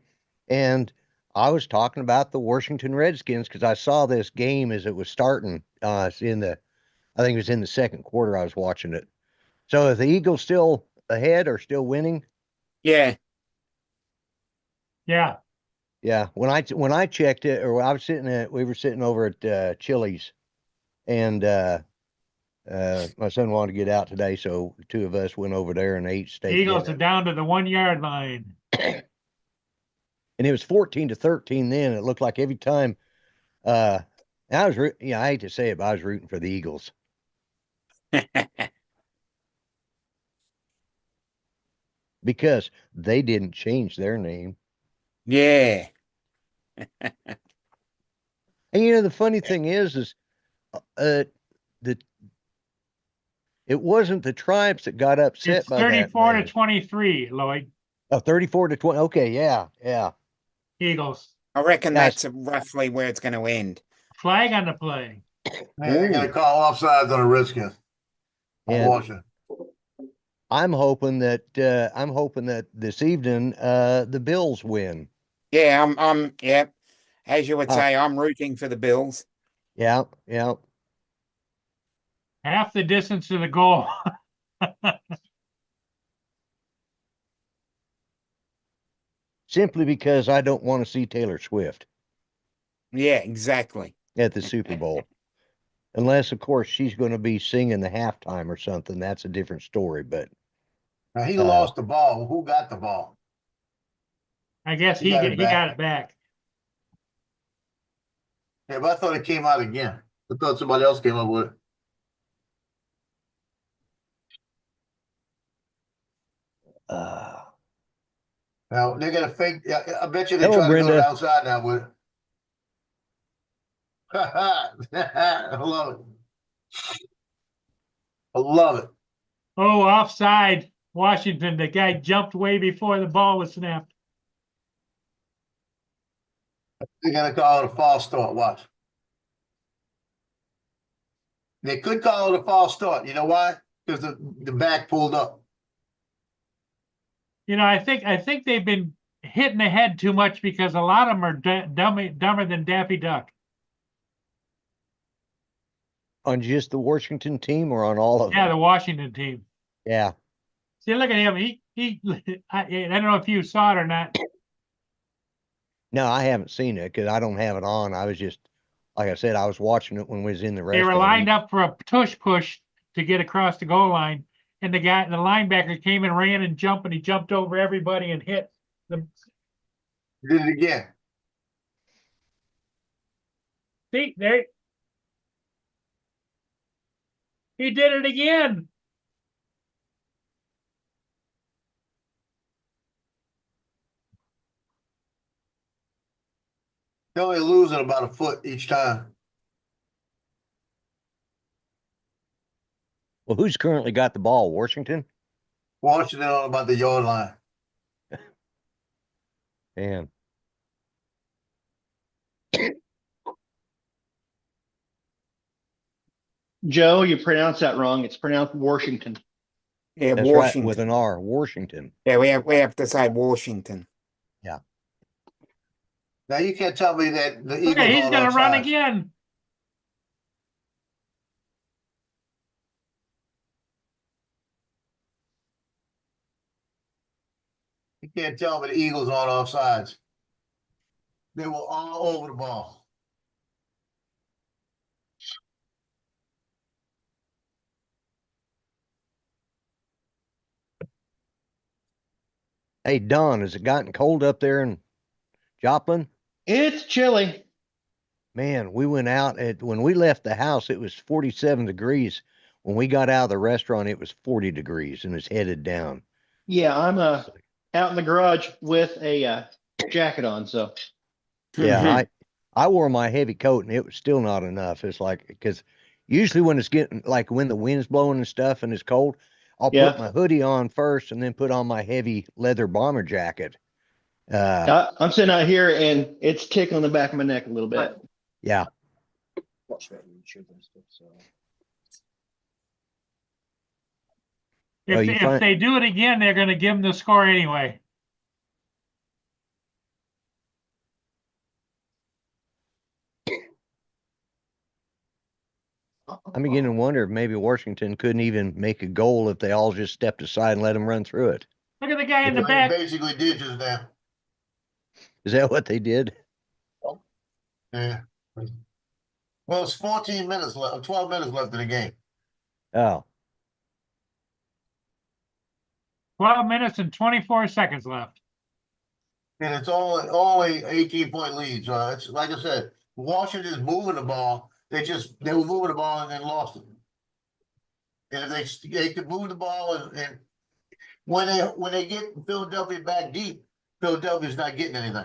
and I was talking about the Washington Redskins because I saw this game as it was starting. I think it was in the second quarter I was watching it. So is the Eagles still ahead or still winning? Yeah. Yeah. Yeah. When I checked it, or we were sitting over at Chili's, and my son wanted to get out today, so the two of us went over there and ate steak Eagles dinner. are down to the 1 yard line. And it was 14-13 then. It looked like every time and I hate to say it, but I was rooting for the Eagles. Because they didn't change their name. Yeah. And the funny thing is it wasn't the tribes that got upset It's by that 34 to name. 23, Lloyd. Oh, 34-20. Okay, yeah. Eagles. I reckon Guys. that's roughly where it's going to end. Flag on the play. Man, they're gonna call offsides on the Redskins. On And Washington. I'm hoping that this evening the Bills win. Yeah, yeah. As you would Oh. say, I'm rooting for the Bills. Yeah. Half the distance to the goal. Simply because I don't want to see Taylor Swift Yeah, exactly. at the Super Bowl. Unless, of course, she's going to be singing the halftime or something. That's a different story. But Now he lost the ball. Who got the ball? I guess He got it got it back. Yeah, but I thought it came out again. I thought somebody else came up with it. Now they're gonna fake. Yeah, I bet you they Hello, try to go to Brenda. the outside now with it. I love it. I love it. Oh, offside, Washington. The guy jumped way before the ball was snapped. They're gonna call it a false start. Watch. They could call it a false start. You know why? Because the back pulled up. You know, I think they've been hitting the head too much because a lot of them are dumber than Daffy Duck. On just the Washington team or on all of Yeah, the them? Washington team. Yeah. See, look at him. He I don't know if you saw it or not. No, I haven't seen it because I don't have it on. I was just, like I said, I was watching it when we was in the They restaurant. were lined up for a tush push to get across the goal line, and the linebacker came and ran and jumped, and he jumped over everybody and hit them. Did it again. See, there. He did it again. They're only losing about a foot each time. Well, who's currently got the ball? Washington? Washington on about the yard line. Man. Joe, you pronounce that wrong. It's pronounced Washington. Yeah, That's Washington. right, with an R. Washington. Yeah, we have to say Washington. Yeah. Now you can't tell me that the Eagles Okay, he's aren't going to run offsides. again. You can't tell me the Eagles aren't offsides. They were all over the ball. Hey, Don, has it gotten cold up there in Joplin? It's chilly. Man, we went out when we left the house, it was 47 degrees. When we got out of the restaurant, it was 40 degrees and it's headed down. Yeah, I'm out in the garage with a jacket on. So Yeah, I wore my heavy coat and it was still not enough. It's like, because usually when it's getting, like when the wind's blowing and stuff and it's cold, I'll put my hoodie on first and then put on my heavy leather bomber jacket. I'm sitting out here and it's tickling the back of my neck a little bit. Yeah. If they do it again, they're going to give them the score anyway. I'm beginning to wonder if maybe Washington couldn't even make a goal if they all just stepped aside and let them run through it. Look at the guy in the They back. basically did just now. Is that what they did? Yeah. Well, it's 14 minutes left, 12 minutes left in the game. Oh, 12 minutes and 24 seconds left. And it's only 18-point lead. So it's like I said, Washington's moving the ball. They were moving the ball and then lost it. And if they could move the ball and when they get Philadelphia back deep, Philadelphia's not getting anything.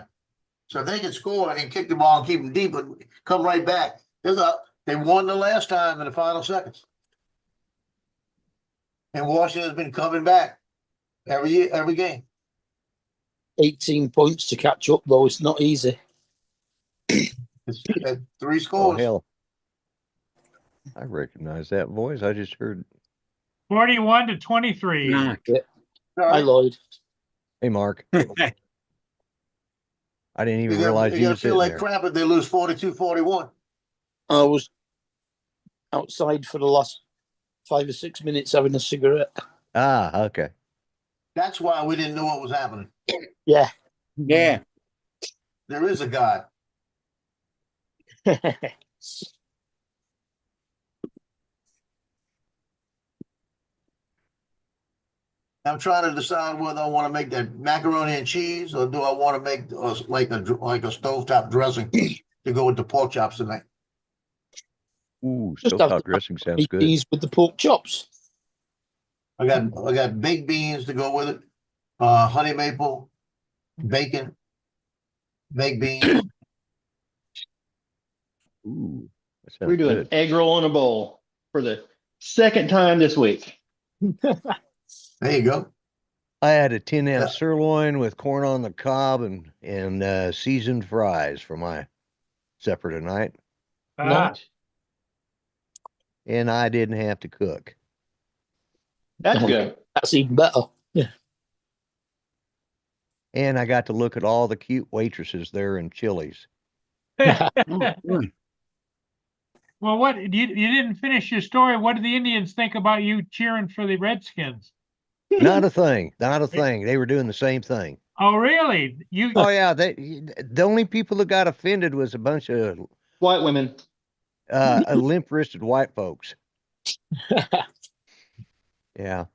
So if they can score and kick the ball and keep them deep and come right back, they won the last time in the final seconds. And Washington's been coming back every game. 18 points to catch up, though. It's not easy. It's at 3 Oh, scores. hell. I recognize that voice. I just heard. 41-23. No. Hi, Lloyd. Hey, Mark. I didn't even You're realize you gonna were feel sitting like there. crap if they lose 42-41. I was outside for the last 5 or 6 minutes having a cigarette. Ah, okay. That's why we didn't know what was happening. Yeah. Yeah. There is a God. I'm trying to decide whether I want to make that macaroni and cheese or do I want to make like a stovetop dressing to go with the pork chops tonight. Ooh, Just have stovetop the dressing sounds meat good. cheese with the pork chops. I got baked beans to go with it, honey maple, bacon, baked beans. Ooh, that sounds We're doing good. egg roll in a bowl for the second time this week. There you go. I had a 10-ounce Yeah. sirloin with corn on the cob and seasoned fries for my supper tonight, Ah, and I didn't have to cook. That's good. That's even better. Yeah. And I got to look at all the cute waitresses there in Chili's. Oh, good. well, what you didn't finish your story. What did the Indians think about you cheering for the Redskins? Not a thing. Not a thing. They were doing the same thing. Oh, really? You Oh yeah, the only people that got offended was a bunch of White women. limp-wristed white folks. Yeah.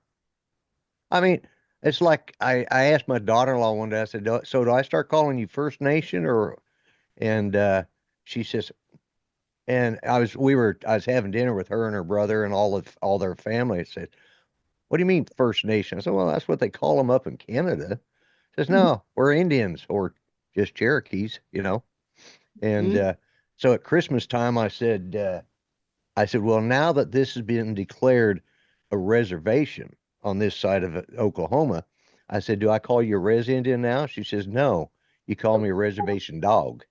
I mean, it's like I asked my daughter-in-law one day, I said, so do I start calling you First Nation and she says, and I was having dinner with her and her brother and all their family. I said, what do you mean First Nation? I said, well, that's what they call them up in Canada. Says, no, we're Indians or just Cherokees, And so at Christmas time, I said, well, now that this has been declared a reservation on this side of Oklahoma, I said, do I call you a res Indian now? She says, no, you call me a reservation dog.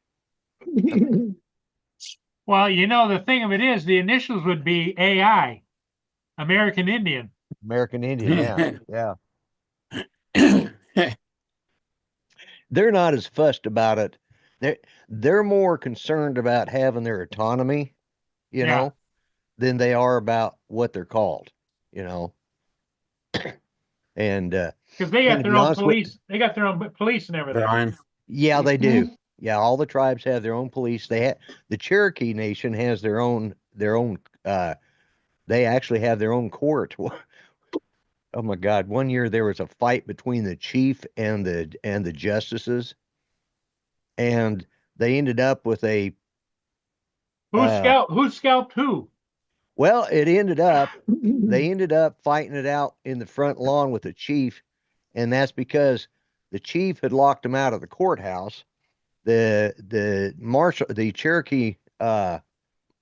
well, the thing of it is, the initials would be AI, American Indian. American Indian, yeah. They're not as fussed about it. They're more concerned about having their autonomy, Yeah. than they are about what they're called, And Because they and got to their be own honest with- police. They got their own police and everything. Brian. yeah, they do. Yeah, all the tribes have their own police. The Cherokee Nation has their own they actually have their own court. Oh my God. One year there was a fight between the chief and the justices, and they ended up with a Who scalped who? well, they ended up fighting it out in the front lawn with the chief, and that's because the chief had locked him out of the courthouse. The Cherokee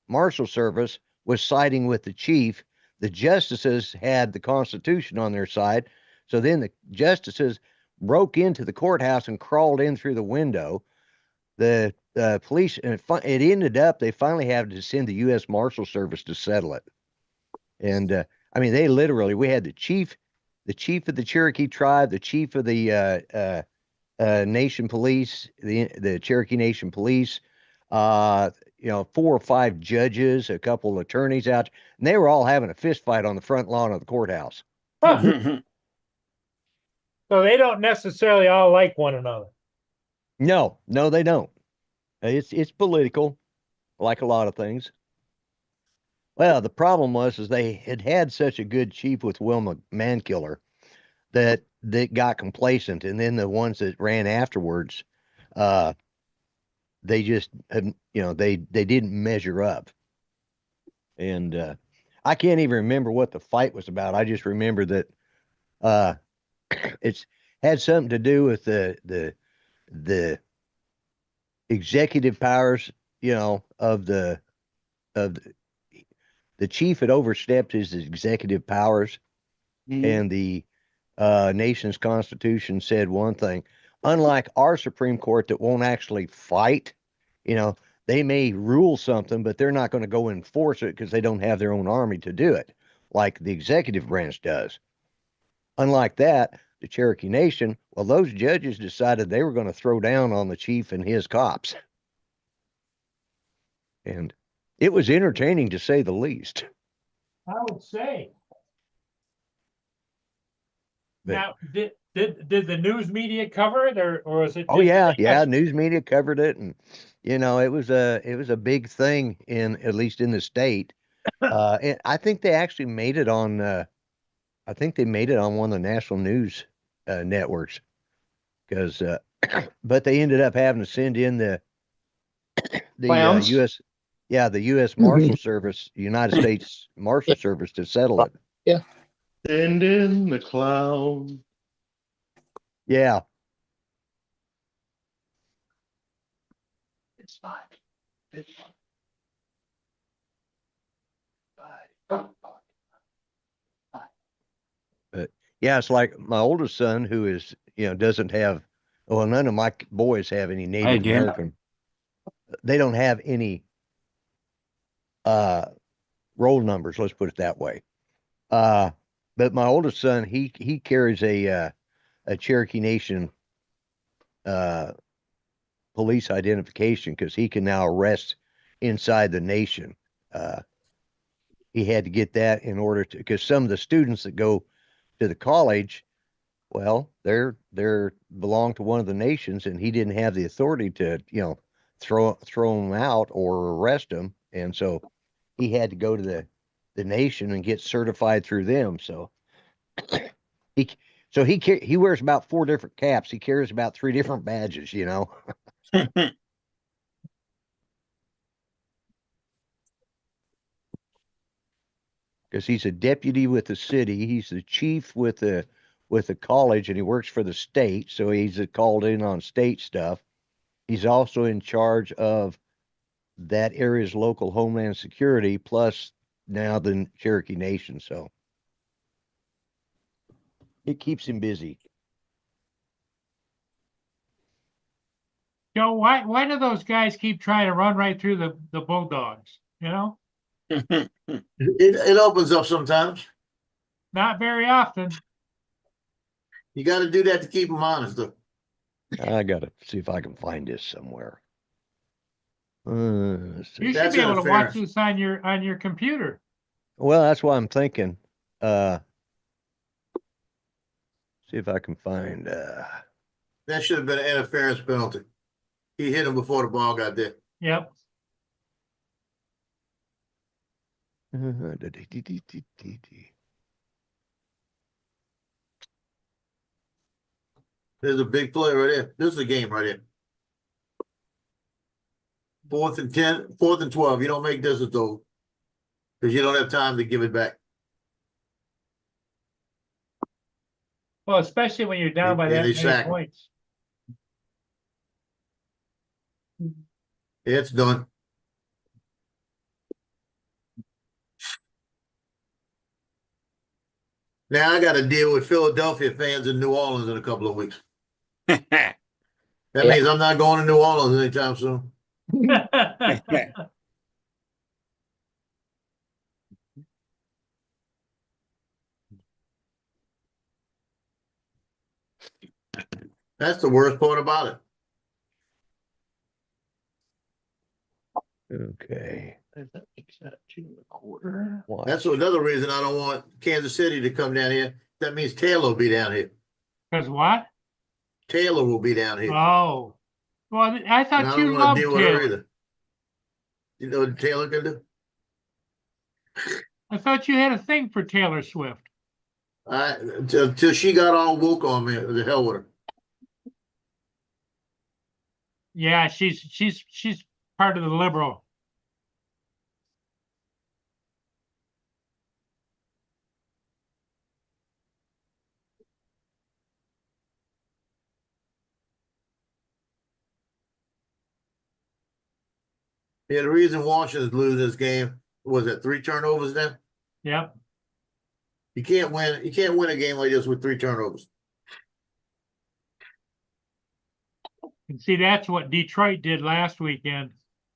Marshal Service was siding with the chief. The justices had the Constitution on their side. So then the justices broke into the courthouse and crawled in through the window. The police, and it ended up, they finally had to send the U.S. Marshal Service to settle it. And I mean, we had the chief of the Cherokee tribe, the chief of the Nation Police, the Cherokee Nation Police, 4 or 5 judges, a couple of attorneys out, and they were all having a fist fight on the front lawn of the courthouse. So they don't necessarily all like one another. No, they don't. It's political, like a lot of things. Well, the problem was they had such a good chief with Wilma Mankiller that got complacent, and then the ones that ran afterwards, they just they didn't measure up. And I can't even remember what the fight was about. I just remember that it's had something to do with the executive powers, of the chief had overstepped his executive powers, and the nation's constitution said one thing. Unlike our Supreme Court that won't actually fight, they may rule something, but they're not going to go enforce it because they don't have their own army to do it, like the executive branch does. Unlike that, the Cherokee Nation, well, those judges decided they were going to throw down on the chief and his cops. And it was entertaining to say the least. I would say. But- Now, did the news media cover it, or was it? Oh just- yeah, news media covered it, and it was a big thing at least in the state. And I think they actually made it on I think they made it on one of the national news networks, because but they ended up having to send in the Clowns? U.S. the U.S. Marshal Service, United States Marshal Service, to settle it. Send in the clown. Yeah, It's fine. It's fine. yeah, it's like my oldest son, who is doesn't have, well, none of my boys have any Native Jim. American. They don't have any roll numbers, let's put it that way. But my oldest son, he carries a Cherokee Nation police identification, because he can now arrest inside the nation. He had to get that in order to, because some of the students that go to the college, well, they're belong to one of the nations, and he didn't have the authority to throw them out or arrest them, and so he had to go to the nation and get certified through them. So he wears about 4 different caps. He carries about 3 different badges. Because he's a deputy with the city, he's the chief with the college, and he works for the state, so he's called in on state stuff. He's also in charge of that area's local homeland security, plus now the Cherokee Nation. So it keeps him busy. Joe, why do those guys keep trying to run right through the bulldogs? It opens up sometimes. Not very often. You got to do that to keep them honest, though. I gotta see if I can find this somewhere. Let's see. You should That's be able to watch interference. this on your computer. Well, that's what I'm thinking. See if I can find. That should have been an interference penalty. He hit him before the ball got there. Yep. There's a big play right there. This is a game right here. 4th and 10, 4th and 12. You don't make this, it's over. Because you don't have time to give it back. Well, especially when you're down by And that they many sack 'em. points. It's done. Now I got to deal with Philadelphia fans in New Orleans in a couple of weeks. That means I'm not going to New Orleans anytime soon. That's the worst part about it. Okay. Watch. That's another reason I don't want Kansas City to come down here. That means Taylor will be down here. Because what? Taylor will be down here. Oh. Well, I And I thought don't you want loved to deal with her Taylor. either. You know what Taylor can do? I thought you had a thing for Taylor Swift. Till she got all woke on me, the hell with her. Yeah, she's part of the liberal. Yeah, the reason Washington's losing this game was that 3 turnovers then. Yep. You can't win a game like this with 3 turnovers. And see, that's what Detroit did last weekend.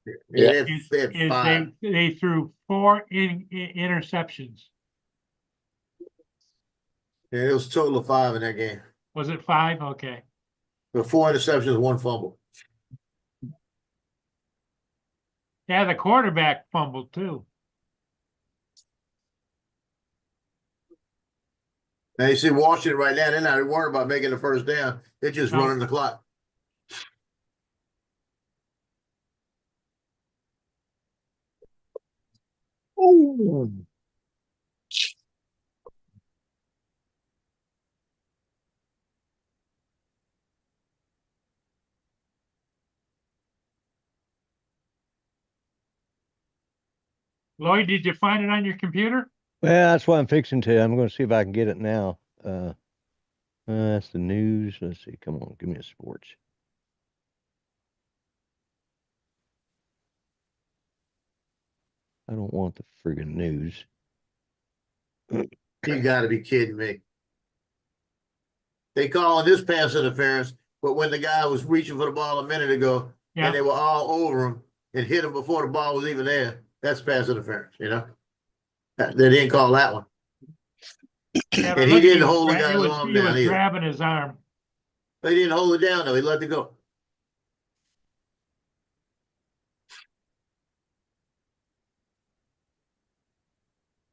Yeah, Yeah. they had is five. they threw four interceptions. Yeah, it was a total of 5 in that game. Was it 5? Okay. But 4 interceptions, 1 fumble. Yeah, the quarterback fumbled too. Now you see Washington right now, they're not worried about making the first down. They're just No. running the clock. Lloyd, did you find it on your computer? Well, that's what I'm fixing to. I'm going to see if I can get it now. That's the news. Let's see. Come on, give me a sports. I don't want the friggin' news. You got to be kidding me. They calling this pass interference, but when the guy was reaching for the ball a minute ago Yeah. and they were all over him and hit him before the ball was even there, that's pass interference, you know? They didn't call that one. Yeah, And he didn't hold the guy's arm he down was either. grabbing his arm. They didn't hold it down though. He let it go.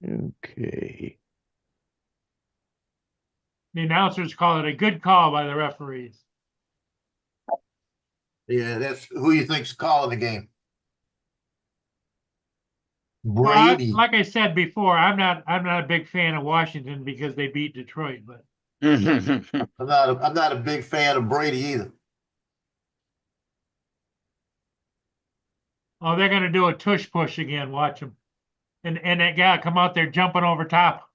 Okay. The announcers call it a good call by the referees. Yeah, that's who you think's calling the game. Well, I- Brady. like I said before, I'm not a big fan of Washington because they beat Detroit, but I'm not a big fan of Brady either. oh, they're gonna do a tush push again. Watch them, and that guy come out there jumping over top.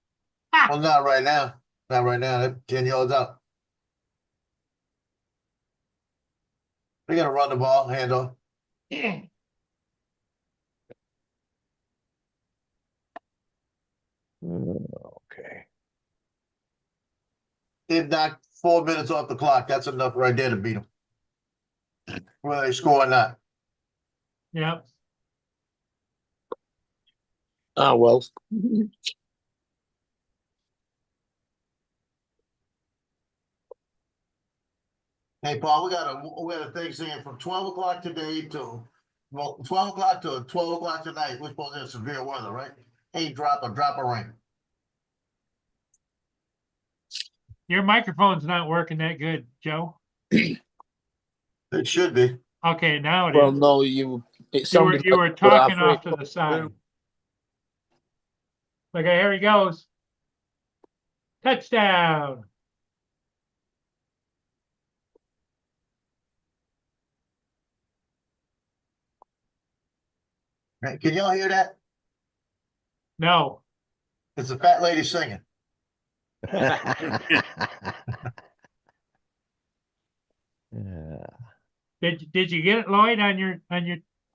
Well, not right now. Not right now. They're 10 yards out. They're gonna run the ball, handoff. Okay. They've knocked 4 minutes off the clock. That's enough right there to beat them. Whether they score or not. Yep. Ah, well. Hey, Paul, we got a thing saying from 12 o'clock today to 12 o'clock to 12 o'clock tonight. We're supposed to have severe weather, right? Hey, drop of rain. Your microphone's not working that good, Joe. It should be. Okay, now it is. Well, no, it sounded You were like talking halfway off to the side. Okay, here he goes. Touchdown. Hey, can y'all hear that? No. It's a fat lady singing. Did you get it, Lloyd, on your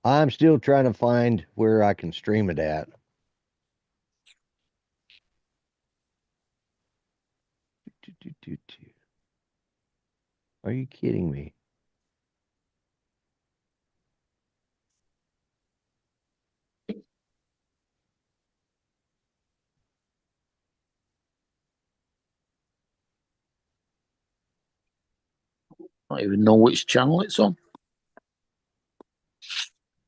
I'm still trying to find where I can stream it at. Are you kidding me? I don't even know which channel it's on.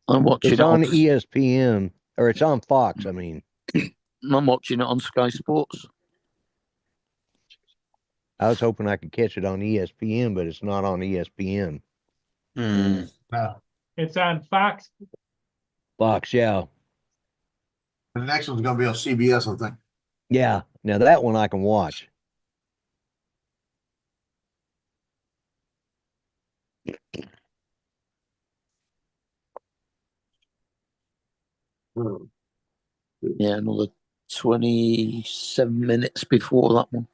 I'm watching It's it on ESPN, or it's on Fox, I mean. I'm watching it on Sky Sports. I was hoping I could catch it on ESPN, but it's not on ESPN. No. it's on Fox? Fox, yeah. The next one's gonna be on CBS, I think. Yeah. Now that one I can watch. Yeah, another 27 minutes before that one.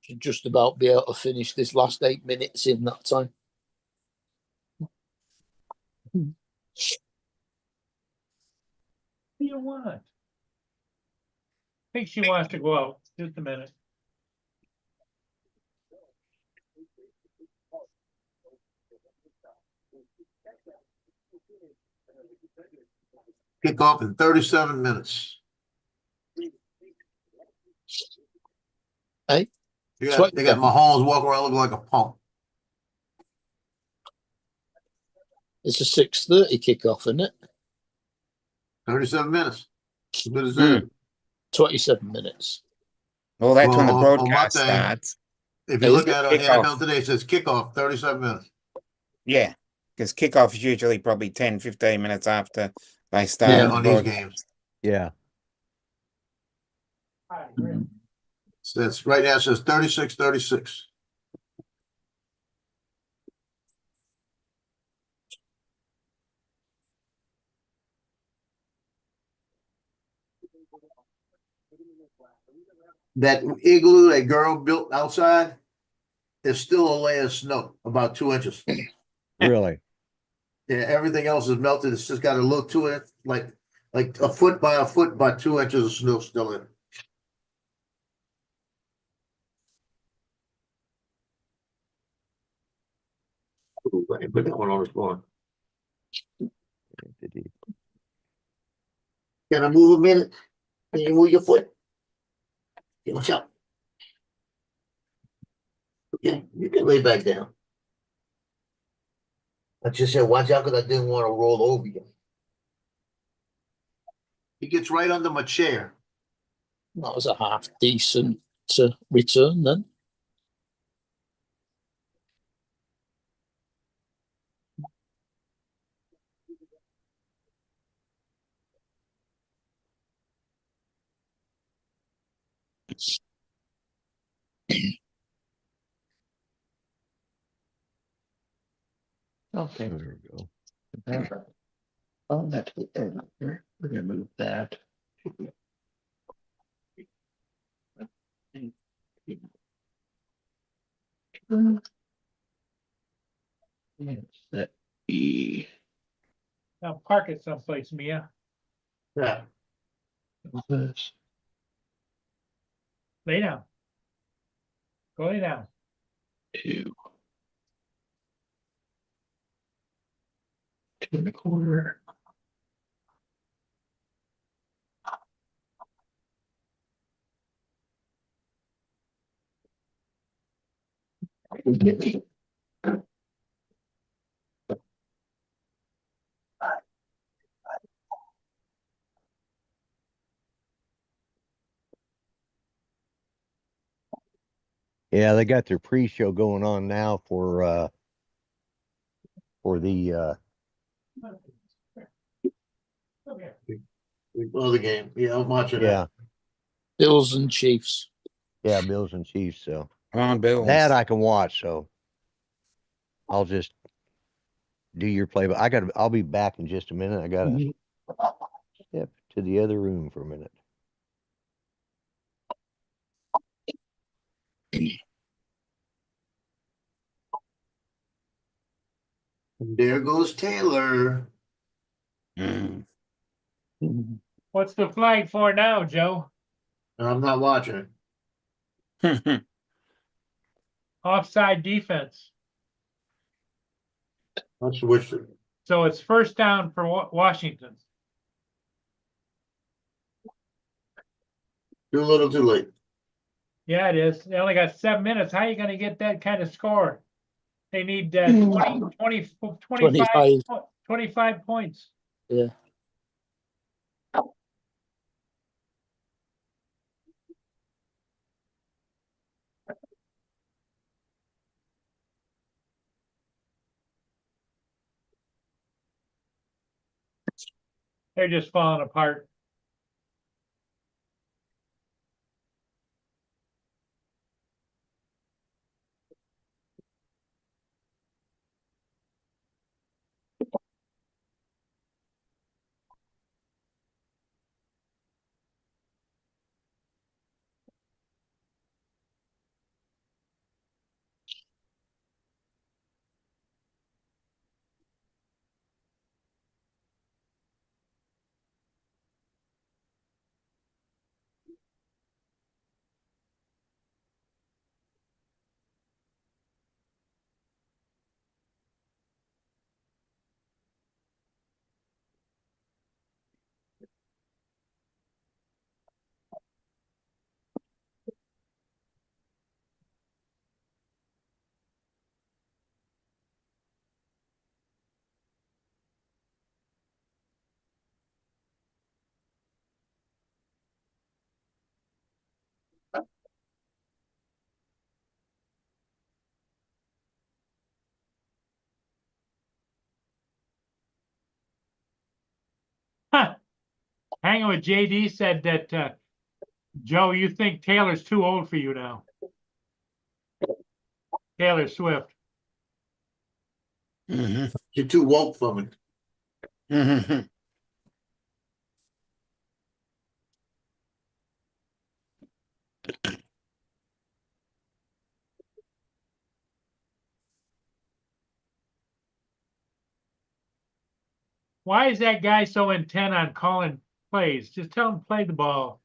Should just about be able to finish this last 8 minutes in that time. What do you want? I think she wants to go out. Just a minute. Kickoff in 37 minutes. Hey, They got 27. Mahomes walking around looking like a punk. It's a 6:30 kickoff, isn't it? 37 minutes. As good as Mm. that. 27 minutes. Well, that's when the Well, on my broadcast thing, starts. If you Is look it at kickoff? NFL today, it says kickoff 37 minutes. Yeah, because kickoff is usually probably 10, 15 minutes after they start. Yeah, the on these broadcast. games. Yeah. So that's right now it says 36-36. That igloo that girl built outside is still a layer of snow, about 2 inches. Really. Yeah, everything else is melted. It's just got a look to it, like a foot by a foot by 2 inches of snow still in it. Ooh, I can put that one on the spawn. Can I move a minute? Can you move your foot? Yeah, watch out. Okay, you can lay back down. I just said, watch out, because I didn't want to roll over you. He gets right under my chair. That was a half decent return then. Okay. There we go. Oh, that's good. We're gonna move that. It's that E. Now park it someplace, Mia. Yeah. This. Lay down. Go lay down. Two. 2.25. Yeah, they got their pre-show going on now for the Okay. We blow the game. Yeah, I'm watching yeah, Bills and Chiefs. yeah, Bills and Chiefs. So Come on, Bills. that I can watch. So I'll just do your play. But I'll be back in just a minute. I gotta step to the other room for a minute. And there goes Taylor. Mm. What's the flag for now, Joe? And I'm not watching it. Offside defense. That's which. So it's first down for Washington. Too little, too late. Yeah, it is. They only got 7 minutes. How are you going to get that kind of score? They need 25, 25. 25 points. Yeah. They're just falling apart. hanging with JD said that, Joe, you think Taylor's too old for you now. Taylor Swift. Mhm. You're too woke for me. Mhm. Why is that guy so intent on calling plays? Just tell him to play the ball.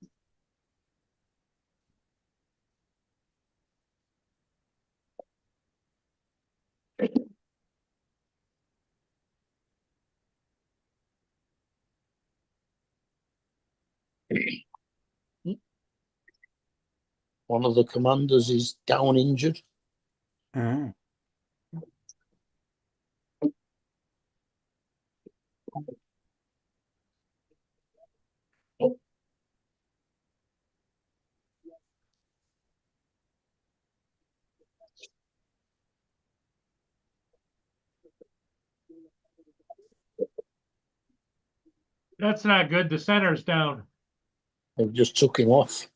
One of the commanders is down injured. Oh. That's not good. The center's down. They just took him off.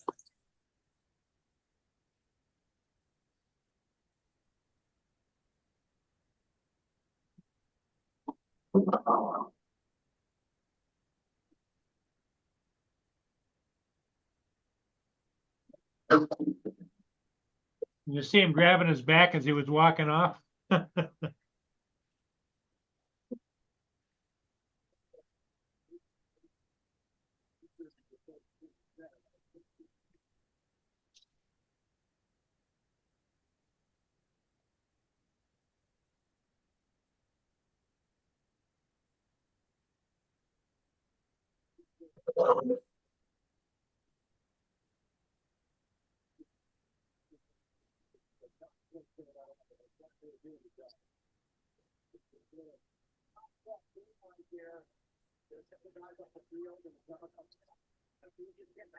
You see him grabbing his back as he was walking off.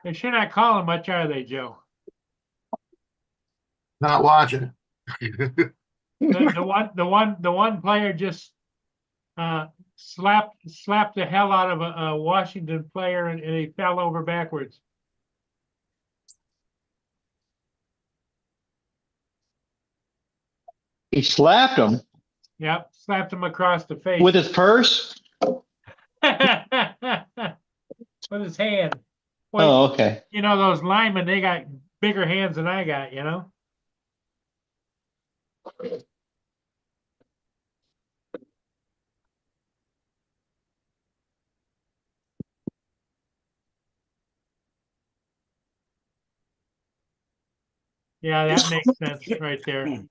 They should not call him much, are they, Joe? Not watching. The one player just slapped the hell out of a Washington player and he fell over backwards. He slapped him Yep, slapped him across the face with his purse. with his hand. Well, Oh, okay. you know those linemen, they got bigger hands than I got, you know. Yeah, that makes sense right there.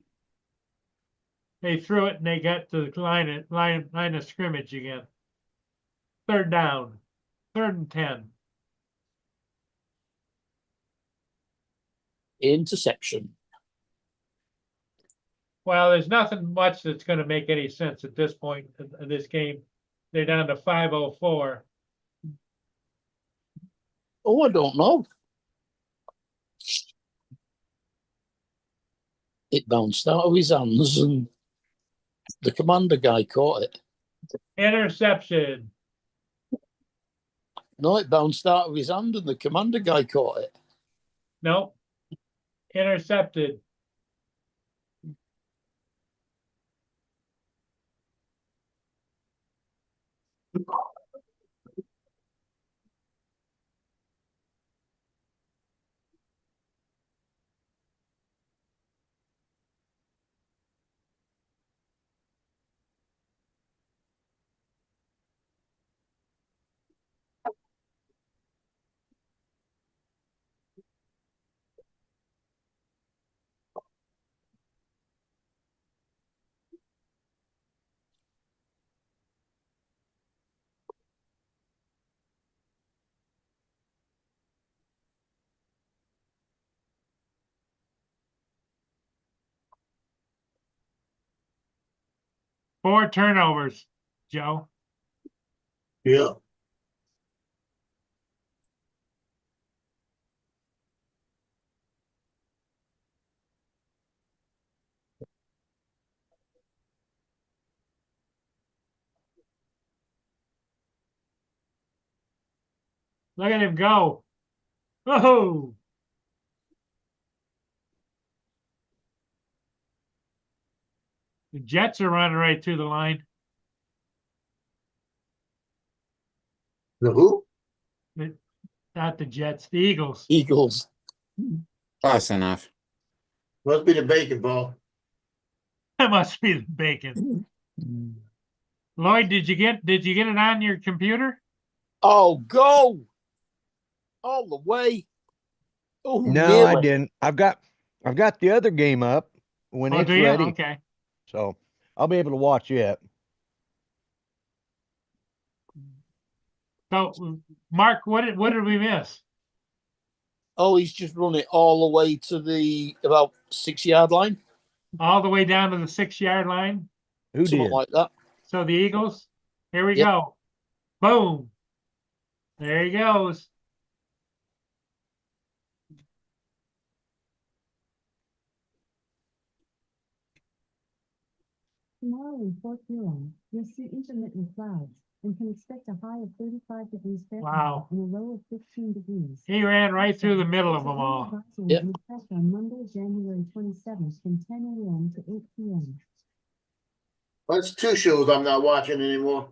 They threw it and they got to the line of scrimmage again. Third down, 3rd and 10. Interception. Well, there's nothing much that's going to make any sense at this point in this game. They're down to 5:04. Oh, I don't know. It bounced out of his hands and the commander guy caught it. Interception. No, it bounced out of his hand and the commander guy caught it. Nope. Intercepted. Four turnovers, Joe. Yeah. Look at him go. Whoa. The Jets are running right through the line. The who? Not the Jets, the Eagles. Eagles. Close enough. Must be the bacon ball. That must be the bacon. Lloyd, did you get it on your computer? Oh, go all the way. Oh, No, I nearly. didn't. I've got the other game up when Oh, it's do you? ready, Okay. so I'll be able to watch it. So, Mark, what did we miss? Oh, he's just run it all the way to the about 6-yard line, All the way down to the 6-yard line. Who something did? like that. So the Eagles. Here we Yep. go. Boom. There he goes. Tomorrow in Fort Huron, you'll see intermittent clouds and can expect a high of 35 degrees Fahrenheit Wow. and a low of 15 degrees. He ran right through the middle of them all. Yep. In effect on Monday, January 27th from 10 a.m. to 8 p.m. That's two shows I'm not watching anymore.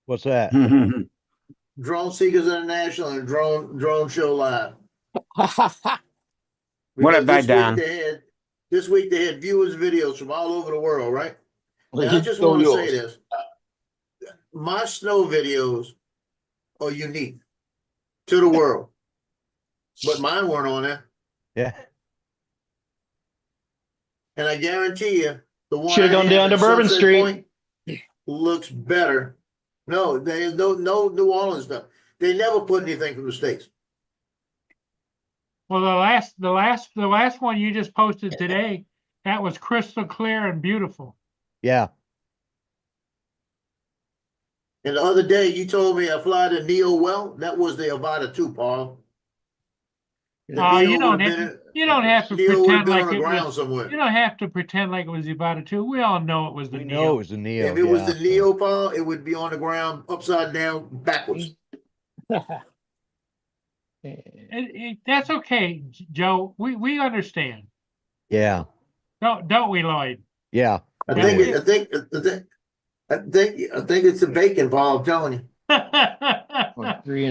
What's that? Drone Seekers International and Drone Show Live. What have they Because done? this week they had viewers videos from all over the world, right? Well, And I you just go want to say yours. this. My snow videos are unique to the world. But mine weren't on there. Yeah. And I guarantee you, the one Should've I gone have down at to Bourbon Sunset Street. Point looks better. No, there's no New Orleans stuff. They never put anything from the States. Well, the last one you just posted today, that was crystal clear and beautiful. Yeah. And the other day you told me I fly the Neo well. That was the Avata 2, Paul. The You Neo don't would've have been- you don't have to Neo would have pretend been like on the it ground was. somewhere. You don't have to pretend like it was the Ibata 2. We all know it was the We Neo. know it was the Neo. If it was yeah. the Neo, Paul, it would be on the ground, upside down, backwards. That's okay, Joe. We understand. Yeah. Don't we, Lloyd? Yeah. I Yeah, think we- I think it's the bacon, Paul. I'm telling you. 3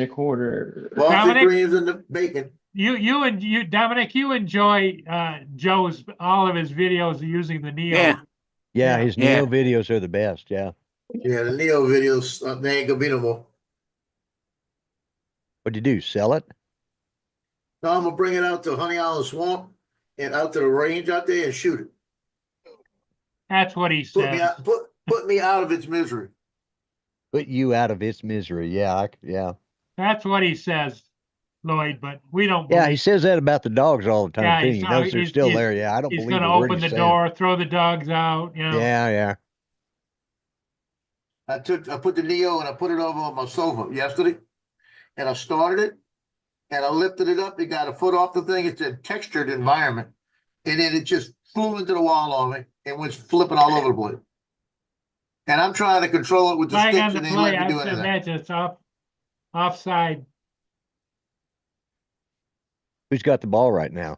1/4. Boston Dominic? creams and the bacon. You Dominic, you enjoy Joe's all of his videos using the Neo. Yeah. Yeah. Yeah. His Yeah. Neo videos are the best. Yeah. Yeah, the Neo videos, they ain't gonna be no more. What'd you do? Sell it? No, I'm gonna bring it out to Honey Island Swamp and out to the range out there and shoot it. That's what he Put me said. out, put me out of its misery. Put you out of its misery. Yeah. Yeah. That's what he says, Lloyd. But we don't. Yeah. believe- He says that about the dogs all the time Yeah, too. he's He not- knows they're he's- still he's- there. Yeah. I don't He's believe going to a word open the he's saying. door, throw the dogs out. You know. Yeah. Yeah. I put the Neo and I put it over on my sofa yesterday, and I started it, and I lifted it up. It got a foot off the thing. It's a textured environment, and then it just flew into the wall on me and was flipping all over the place. And I'm trying to control it with the Flag on sticks, the and they play. let I me do anything. imagine it's offside. Who's got the ball right now?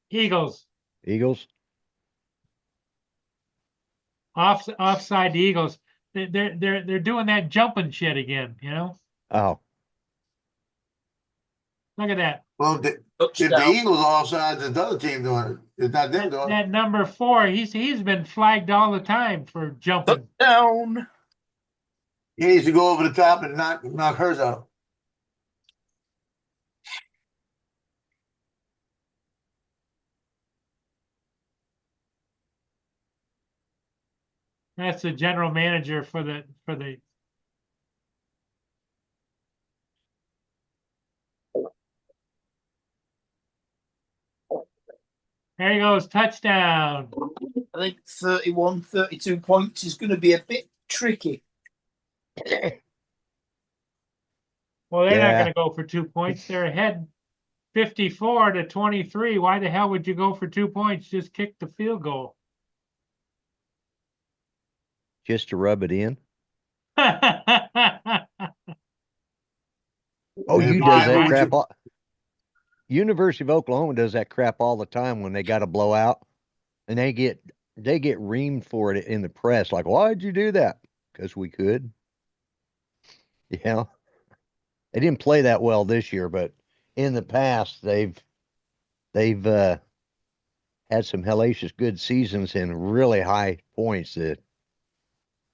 Eagles Eagles? offside. The Eagles. They're doing that jumping shit again. You know. Oh. Look at that. Well, if the Touchdown. Eagles are offsides, it's the other team doing it. It's not them doing it. That number 4. He's been flagged all the time for jumping. Down. He needs to go over the top and knock hers out. That's the general manager for the. There he goes, touchdown. I think 31, 32 points is going to be a bit tricky. Well, they're not Yeah. going to go for 2 points. They're ahead 54-23. Why the hell would you go for 2 points? Just kick the field goal. Just to rub it in. Yeah, OU but does they that want crap. you- All, University of Oklahoma does that crap all the time when they got a blowout, and they get reamed for it in the press. Like, why'd you do that? Because we could. Yeah, they didn't play that well this year, but in the past they've had some hellacious good seasons and really high points. That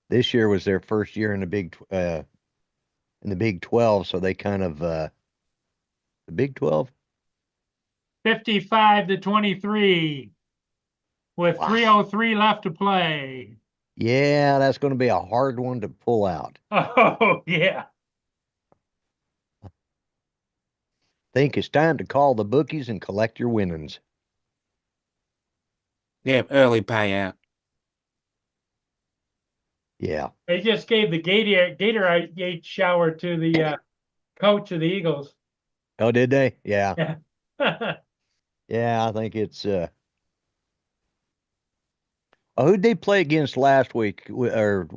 this year was their first year in the Big 12, so they kind of the Big 12. 55-23 with Wow. 3:03 left to play. Yeah, that's going to be a hard one to pull out. Oh, yeah. Think it's time to call the bookies and collect your winnings. Yeah, early payout. Yeah. They just gave the Gatorade shower to the coach of the Eagles. Oh, did they? Yeah. Yeah. Yeah, I think it's who'd they play against last week? Or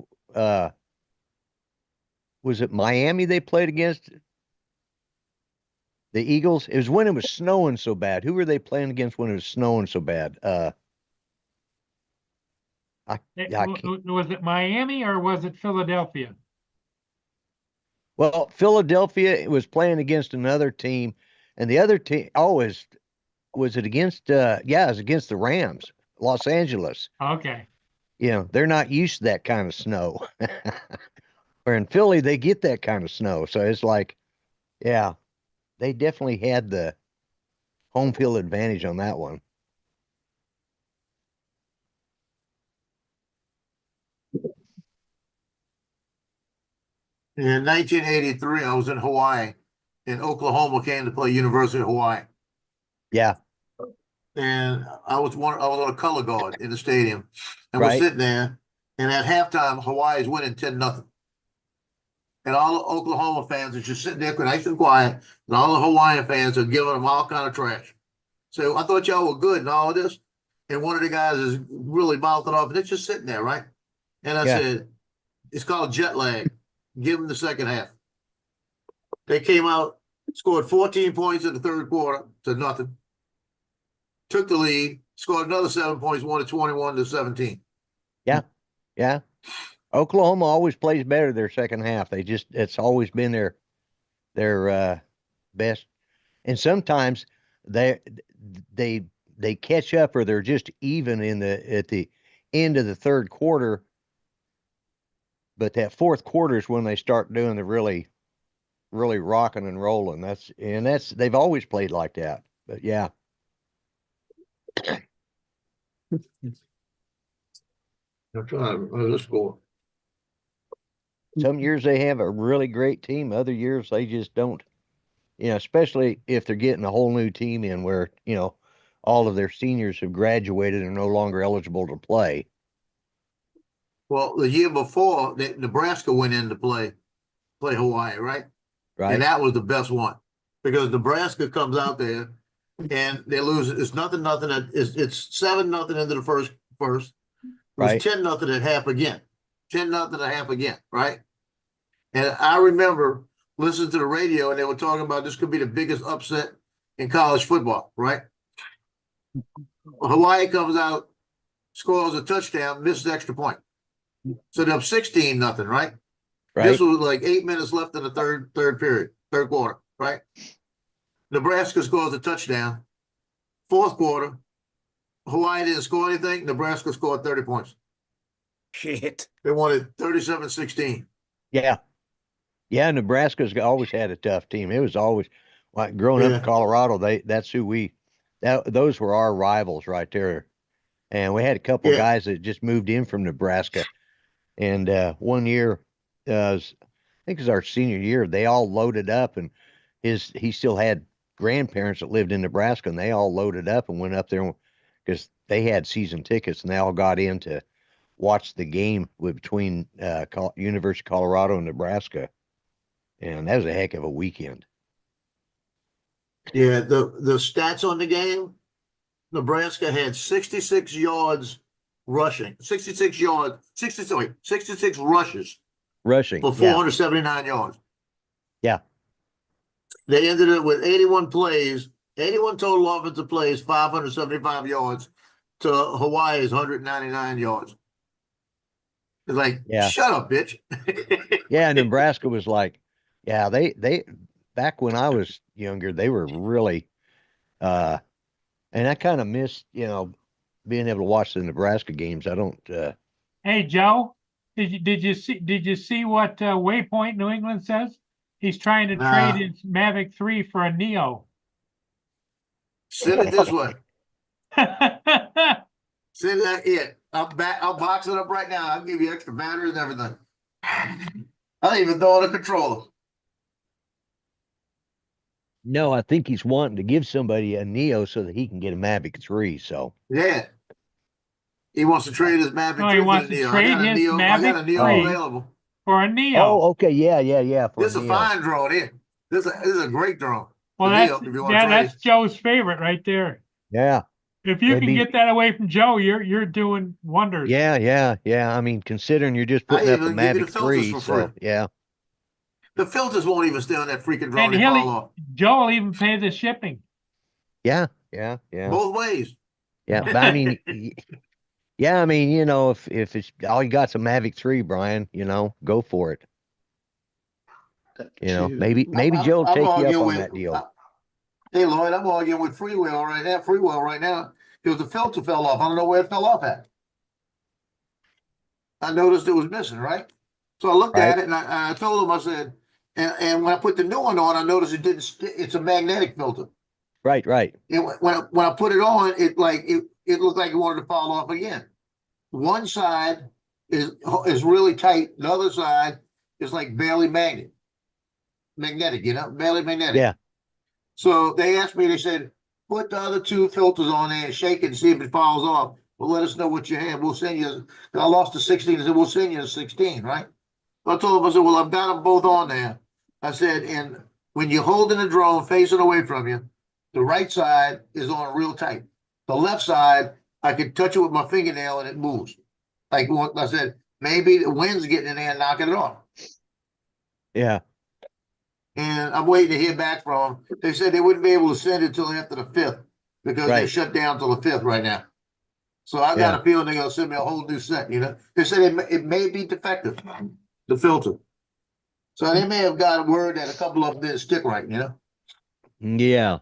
was it Miami they played against? The Eagles? It was when it was snowing so bad. Who were they playing against when it was snowing so bad? I can't. Was it Miami or was it Philadelphia? Well, Philadelphia was playing against another team, and the other team was it against yeah, it was against the Rams, Los Angeles. Okay. You know, they're not used to that kind of snow. Where in Philly they get that kind of snow. So it's like, yeah, they definitely had the home field advantage on that one. In 1983, I was in Hawaii, and Oklahoma came to play University of Hawaii. Yeah. And I was on a color guard in the stadium, and we're Right. sitting there, and at halftime, Hawaii is winning 10-0. And all the Oklahoma fans are just sitting there nice and quiet, and all the Hawaiian fans are giving them all kind of trash. So I thought y'all were good and all of this, and one of the guys is really mouthing off, and they're just sitting there, right? And I Yeah. said, it's called jet lag. Give them the second half. They came out, scored 14 points in the third quarter to nothing. Took the lead, scored another 7 points, won it 21-17. Yeah. Oklahoma always plays better their second half. It's always been their best. And sometimes they catch up, or they're just even at the end of the third quarter. But that fourth quarter is when they start doing the really rocking and rolling. They've always played like that. But yeah. I'm trying to remember the score. Some years they have a really great team. Other years they just don't. You know, especially if they're getting a whole new team in where, you know, all of their seniors have graduated and are no longer eligible to play. Well, the year before, Nebraska went in to play Hawaii, right? Right. And that was the best one because Nebraska comes out there and they lose. It's nothing. It's 7-0 into the first. It was Right. 10-0 at half again. 10-0 at half again, right? And I remember listening to the radio and they were talking about this could be the biggest upset in college football, right? Hawaii comes out, scores a touchdown, misses extra point. So they're up 16-0, right? Right. This was like 8 minutes left in the third quarter, right? Nebraska scores a touchdown. Fourth quarter, Hawaii didn't score anything. Nebraska scored 30 points. Shit. They won it 37-16. Yeah. Yeah, Nebraska's always had a tough team. It was always like growing up Yeah. in Colorado, those were our rivals right there. And we had a couple Yeah. guys that just moved in from Nebraska. And one year, I think it was our senior year, they all loaded up, and he still had grandparents that lived in Nebraska, and they all loaded up and went up there because they had season tickets, and they all got in to watch the game between University of Colorado and Nebraska. And that was a heck of a weekend. Yeah, the stats on the game, Nebraska had 66 yards rushing, 66 rushes Rushing. for Yeah. 479 yards. Yeah. They ended it with 81 plays, 81 total offensive plays, 575 yards to Hawaii's 199 yards. It's like, Yeah. shut up, bitch. Yeah, Nebraska was like, yeah, they back when I was younger, they were really and I kind of missed, being able to watch the Nebraska games. I don't Hey, Joe, did you see what Waypoint New England says? He's trying to Nah. trade his Mavic 3 for a Neo. Send it this way. Send that in. I'll box it up right now. I'll give you extra batteries and everything. I'll even throw in a controller. No, I think he's wanting to give somebody a Neo so that he can get a Mavic 3. So Yeah. He wants to trade his Mavic No, he 3 for wants the to Neo. trade I got a his Neo. I got a Mavic Neo 3. available. for a Neo. oh, okay, yeah, for This is a Neo. fine drone here. This is a great drone. Well, The that's Neo, if you want to trade. that's Joe's favorite right there. Yeah, If you That'd can be- get that away from Joe, you're doing wonders. yeah. I mean, considering you're just I putting up a even give you the Mavic filters 3, for so free. yeah, The filters won't even stay on that freaking drone. And They fall off. Joe will even pay the shipping. yeah. Both ways. Yeah, but I mean, yeah, I mean, if it's all you got's a Mavic 3, Brian, go for it. Maybe Joe will take you up arguing on with- that deal. Hey Lloyd, I'm arguing with Freewell right now. Because the filter fell off. I don't know where it fell off at. I noticed it was missing, right? So I looked at Right. it and I told him, I said, and when I put the new one on, I noticed it didn't. It's a magnetic filter. Right. When I put it on, it looked like it wanted to fall off again. One side is really tight. The other side is like barely magnetic, barely magnetic. Yeah. So they asked me, they said, put the other two filters on there and shake it and see if it falls off. Well, let us know what you have. We'll send you. I lost the 16. I said, we'll send you a 16, right? So I told him, I said, well, I've got them both on there. I said, and when you're holding the drone facing away from you, the right side is on real tight. The left side, I could touch it with my fingernail and it moves. Like I said, maybe the wind's getting in there and knocking it off. Yeah. And I'm waiting to hear back from them. They said they wouldn't be able to send it until after the 5th because they're Right. shut down till the 5th right now. So I got a feeling they're gonna send me a whole new set. They said it may be defective, the filter. So they may have got word that a couple of them didn't stick right. Yeah.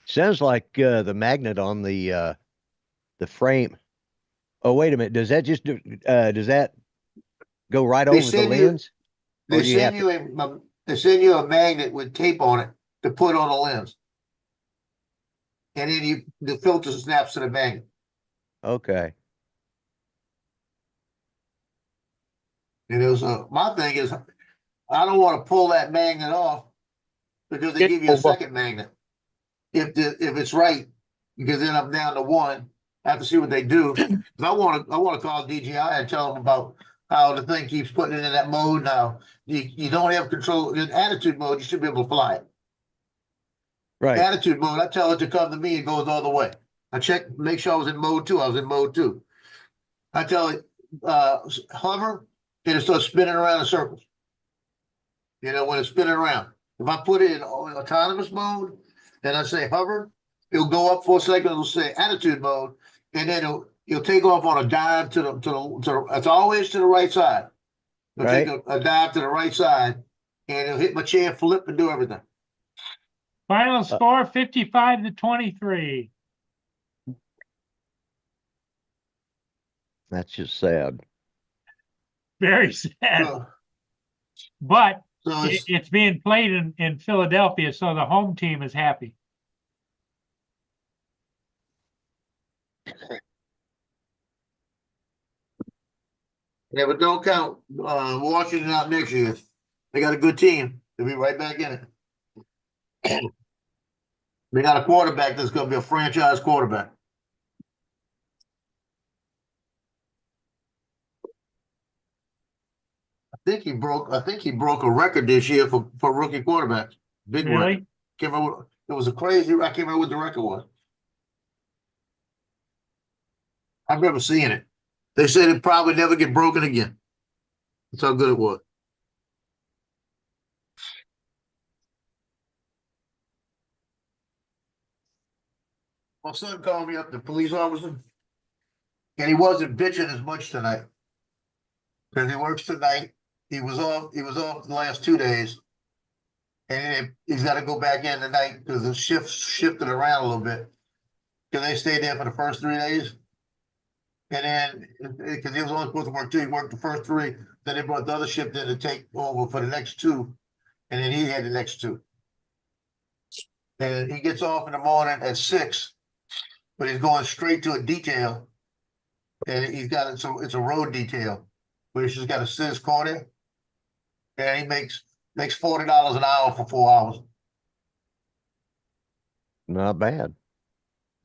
Sounds like the magnet on the frame. Oh, wait a minute. Does that just does that go right They over the send you- lens? Or They do you have send you a magnet with tape on it to put on the lens, and then the filter snaps to the magnet. Okay. My thing is, I don't want to pull that magnet off because they Get give you a over. second magnet. If it's right, because then I'm down to one. I have to see what they do. 'Cause I want to call DJI and tell them about how the thing keeps putting it in that mode now. You don't have control in attitude mode. You should be able to fly it. Right. Attitude mode, I tell it to come to me, it goes all the way. I check, make sure I was in mode 2. I was in mode 2. I tell it, hover, and it starts spinning around in circles. When it's spinning around. If I put it in autonomous mode, and I say hover, it'll go up for a second, it'll say attitude mode, and then it'll take off on a dive to the it's always to the right side. It'll Right. take a dive to the right side, and it'll hit my chair, flip, and do everything. Final score 55-23. That's just sad. Very sad. So, But so it's, it's being played in Philadelphia, so the home team is happy. yeah, but don't count Washington out next year. They got a good team. They'll be right back in it. They got a quarterback that's going to be a franchise quarterback. I think he broke a record this year for rookie quarterbacks. Big record. Really? Can't remember. It was a crazy. I can't remember what the record was. I remember seeing it. They said it probably never get broken again. That's how good it was. My son called me up, the police officer, and he wasn't bitching as much tonight. Cause he works tonight. He was off the last 2 days. And he's gotta go back in tonight because the shift shifted around a little bit. Cause they stayed there for the first 3 days. And then, cause he was only supposed to work 2, he worked the first 3, then they brought the other shift in to take over for the next 2. And then he had the next 2. And he gets off in the morning at 6, but he's going straight to a detail. And he's got it, so it's a road detail, where he's just got to sit his corner. And he makes $40 an hour for 4 hours. Not bad.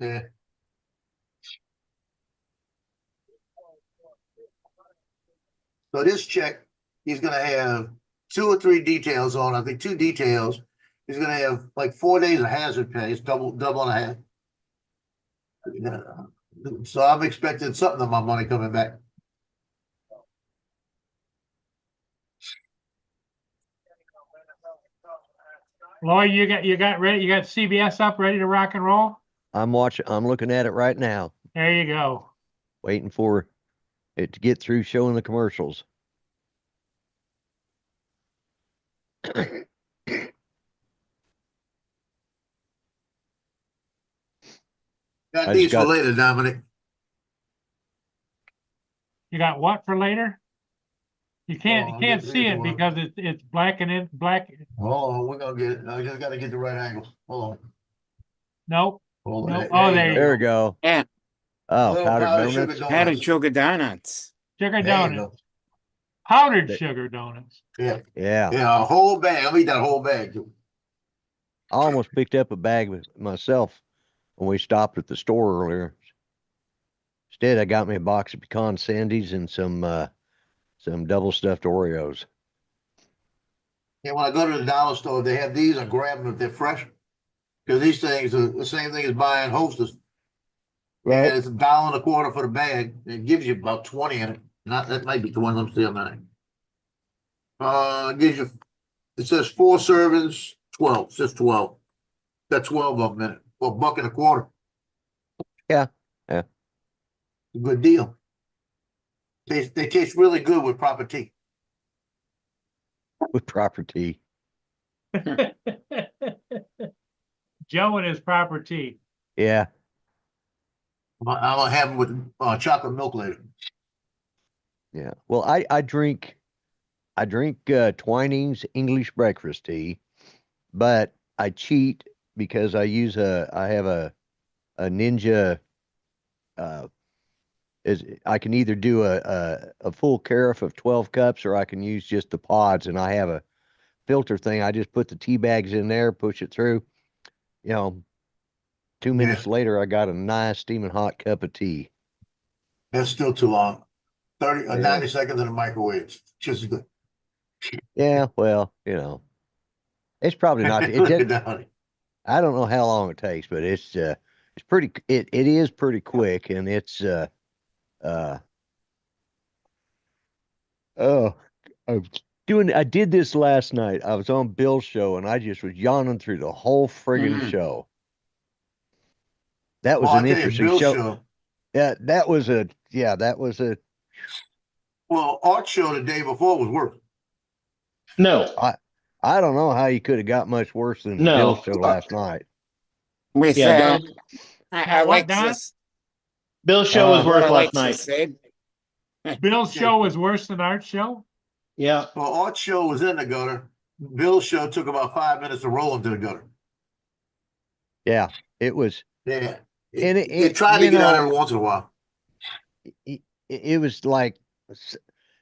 Yeah. So this check, he's gonna have 2 or 3 details on, I think 2 details. He's gonna have like 4 days of hazard pay, it's double and a half. Yeah. So I'm expecting something of my money coming back. Lloyd, you got ready, you got CBS up, ready to rock and roll? I'm looking at it right now, There you go. waiting for it to get through showing the commercials. Got I these just for later, Dominic. You got what for later? You can't Oh, can't this see is it one. because it's black and in black. Hold on, we're gonna get it. I just gotta get the right angle. Hold on. Nope. Hold No. on. Oh, there you There we go. Yeah, Oh, Little powdered powdered sugar donuts. powdered donuts. sugar donuts. Sugar There you donuts. go. Powdered They- sugar donuts. Yeah, Yeah. yeah, a whole bag. I'll eat that whole bag. I almost picked up a bag myself when we stopped at the store earlier. Instead, I got me a box of pecan sandies and some double stuffed Oreos. Yeah, when I go to the dollar store, they have these. I grab them if they're fresh. Because these things are the same thing as buying Hostess. And it's $1.25 for the bag. It gives you about 20 in it. Not that might be 20. Let me see on that. It gives you. It says 4 servings, 12. It says 12. Got 12 of them in it. For $1.25. Yeah, yeah. A good deal. They taste really good with proper tea. With proper tea. Joe and his proper tea. Yeah. I'll have them with chocolate milk later. Yeah. Well, I drink Twinings English breakfast tea, but I cheat because I have a Ninja. I can either do a full carafe of 12 cups or I can use just the pods, and I have a filter thing. I just put the tea bags in there, push it through. 2 minutes later, I got a nice steaming hot cup of tea. That's still too long. 30 or Yeah. 90 seconds in the microwave. Just as good. Yeah, well, it's probably not. Look at that, honey. I don't know how long it takes, but it's pretty. It is pretty quick, and it's oh, I did this last night. I was on Bill's show, and I just was yawning through the whole friggin' show. That was Well, an I tell you, interesting Bill's show. Yeah, that was a. Well, Art show the day before was worse. No, I don't know how you could have got much worse than No. Bill's show last night. With Yeah, what, Don? Alexis. Bill's show was what worse last Alexis night. said. Bill's show was worse than Art's show. Yeah, Well, Art's show was in the gutter. Bill's show took about 5 minutes to roll into the gutter. Yeah, it was. Yeah. And It tried to get out every once in a while. It was like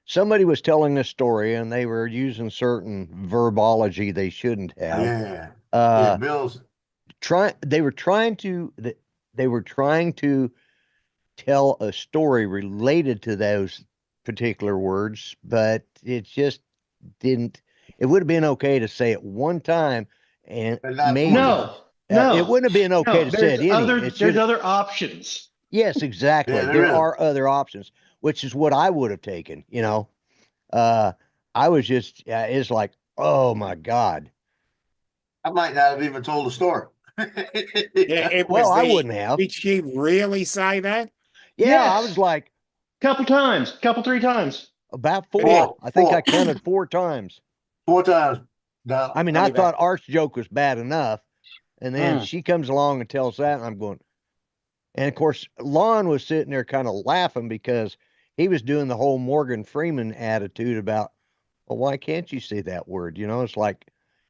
somebody was telling a story and they were using certain verbology they shouldn't have. Yeah. Yeah, Bill's. They were trying to tell a story related to those particular words, but it just didn't. It would have been okay to say it one time, and But not maybe no, no. it wouldn't have been okay to say it any. There's other options. Yes, exactly. Yeah, there is. are other options, which is what I would have taken. I was just, it's like, oh my God. I might not have even told the story. Yeah, it was Well, I the- wouldn't have. Did she really say that? Yeah, I Yes. was like Couple, 3 times. about 4. Four, I think I four. counted 4 times. 4 times. No, I mean, tell I me that. thought Art's joke was bad enough. And then Mm. she comes along and tells that, and I'm going. And of course, Lon was sitting there kind of laughing because he was doing the whole Morgan Freeman attitude about, well, why can't you say that word? You know, it's like,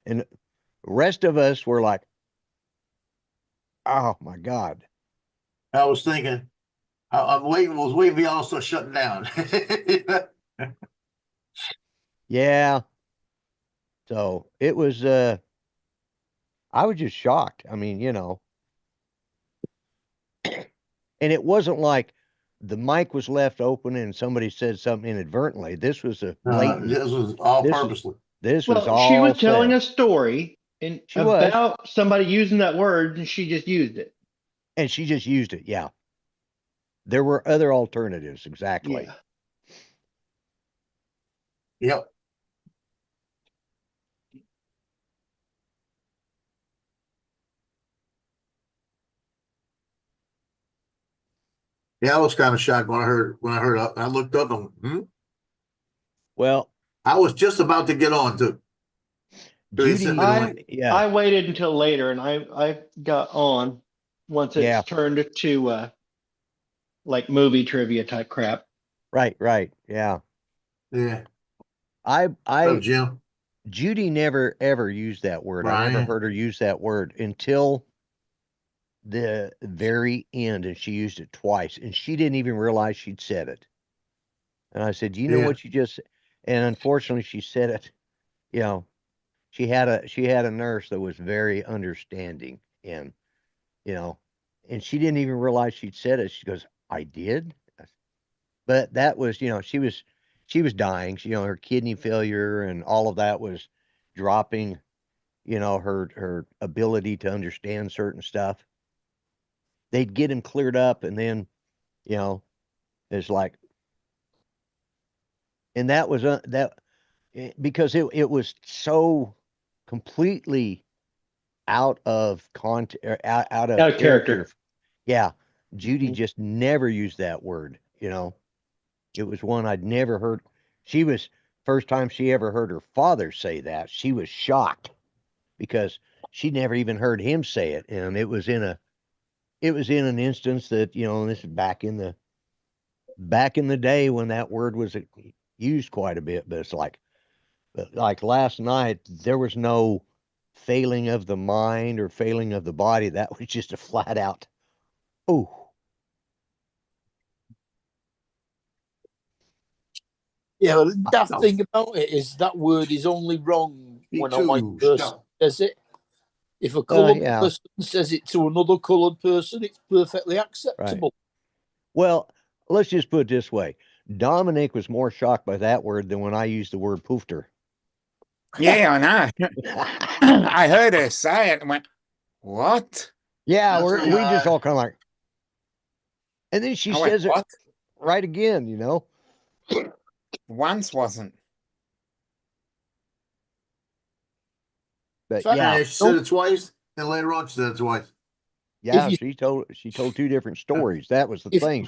and the rest of us were like, oh my God. I was thinking, I was waiting for y'all to start shutting down. Yeah. So it was, I was just shocked. I mean, you know, and it wasn't like the mic was left open and somebody said something inadvertently. This was a blatant. This was all This- purposely. This was Well, all she was telling said. a story and She was. about somebody using that word, and she just used it. And she just used it. Yeah. There were other alternatives. Exactly. Yeah. Yep. Yeah, I was kind of shocked when I heard I looked up and Well, I was just about to get on too. They Judy, sent me the link. yeah, I waited until later, and I got on once it's Yeah. turned to like movie trivia type crap. right, yeah. Yeah. What's up, I, Jim? Judy never ever used that word. I never Brian. heard her use that word until the very end, and she used it twice, and she didn't even realize she'd said it. And I said, "Do you know Yeah. what you just?" And unfortunately, she said it. You know, she had a nurse that was very understanding, and you know, and she didn't even realize she'd said it. She goes, "I did," but that was, you know, she was dying. She, you know, her kidney failure and all of that was dropping. You know, her ability to understand certain stuff. They'd get him cleared up, and then, you know, it's like, and that was because it was so completely out of content, out of Out of character. Yeah, Judy Mhm. just never used that word. You know, it was one I'd never heard. She was first time she ever heard her father say that. She was shocked because she never even heard him say it, and it was in an instance that, you know, this is back in the day when that word was used quite a bit. But it's like last night, there was no failing of the mind or failing of the body. That was just a flat out, oh, Yeah, well, the daft thing about it is that word is only wrong Me when a white too, person stop. says it. If a coloured yeah. person says it to another coloured person, it's perfectly acceptable. Well, let's just put it this way. Dominic was more shocked by that word than when I used the word poofter. Yeah, I know. I heard her say it and went, what? Yeah, That's we right. just all kind of like, and then she I went, says it what? right again, you know. Once wasn't. But Fact- yeah, She said it twice, and later on she said it twice. yeah, you- she told 2 different stories. That was the If- thing.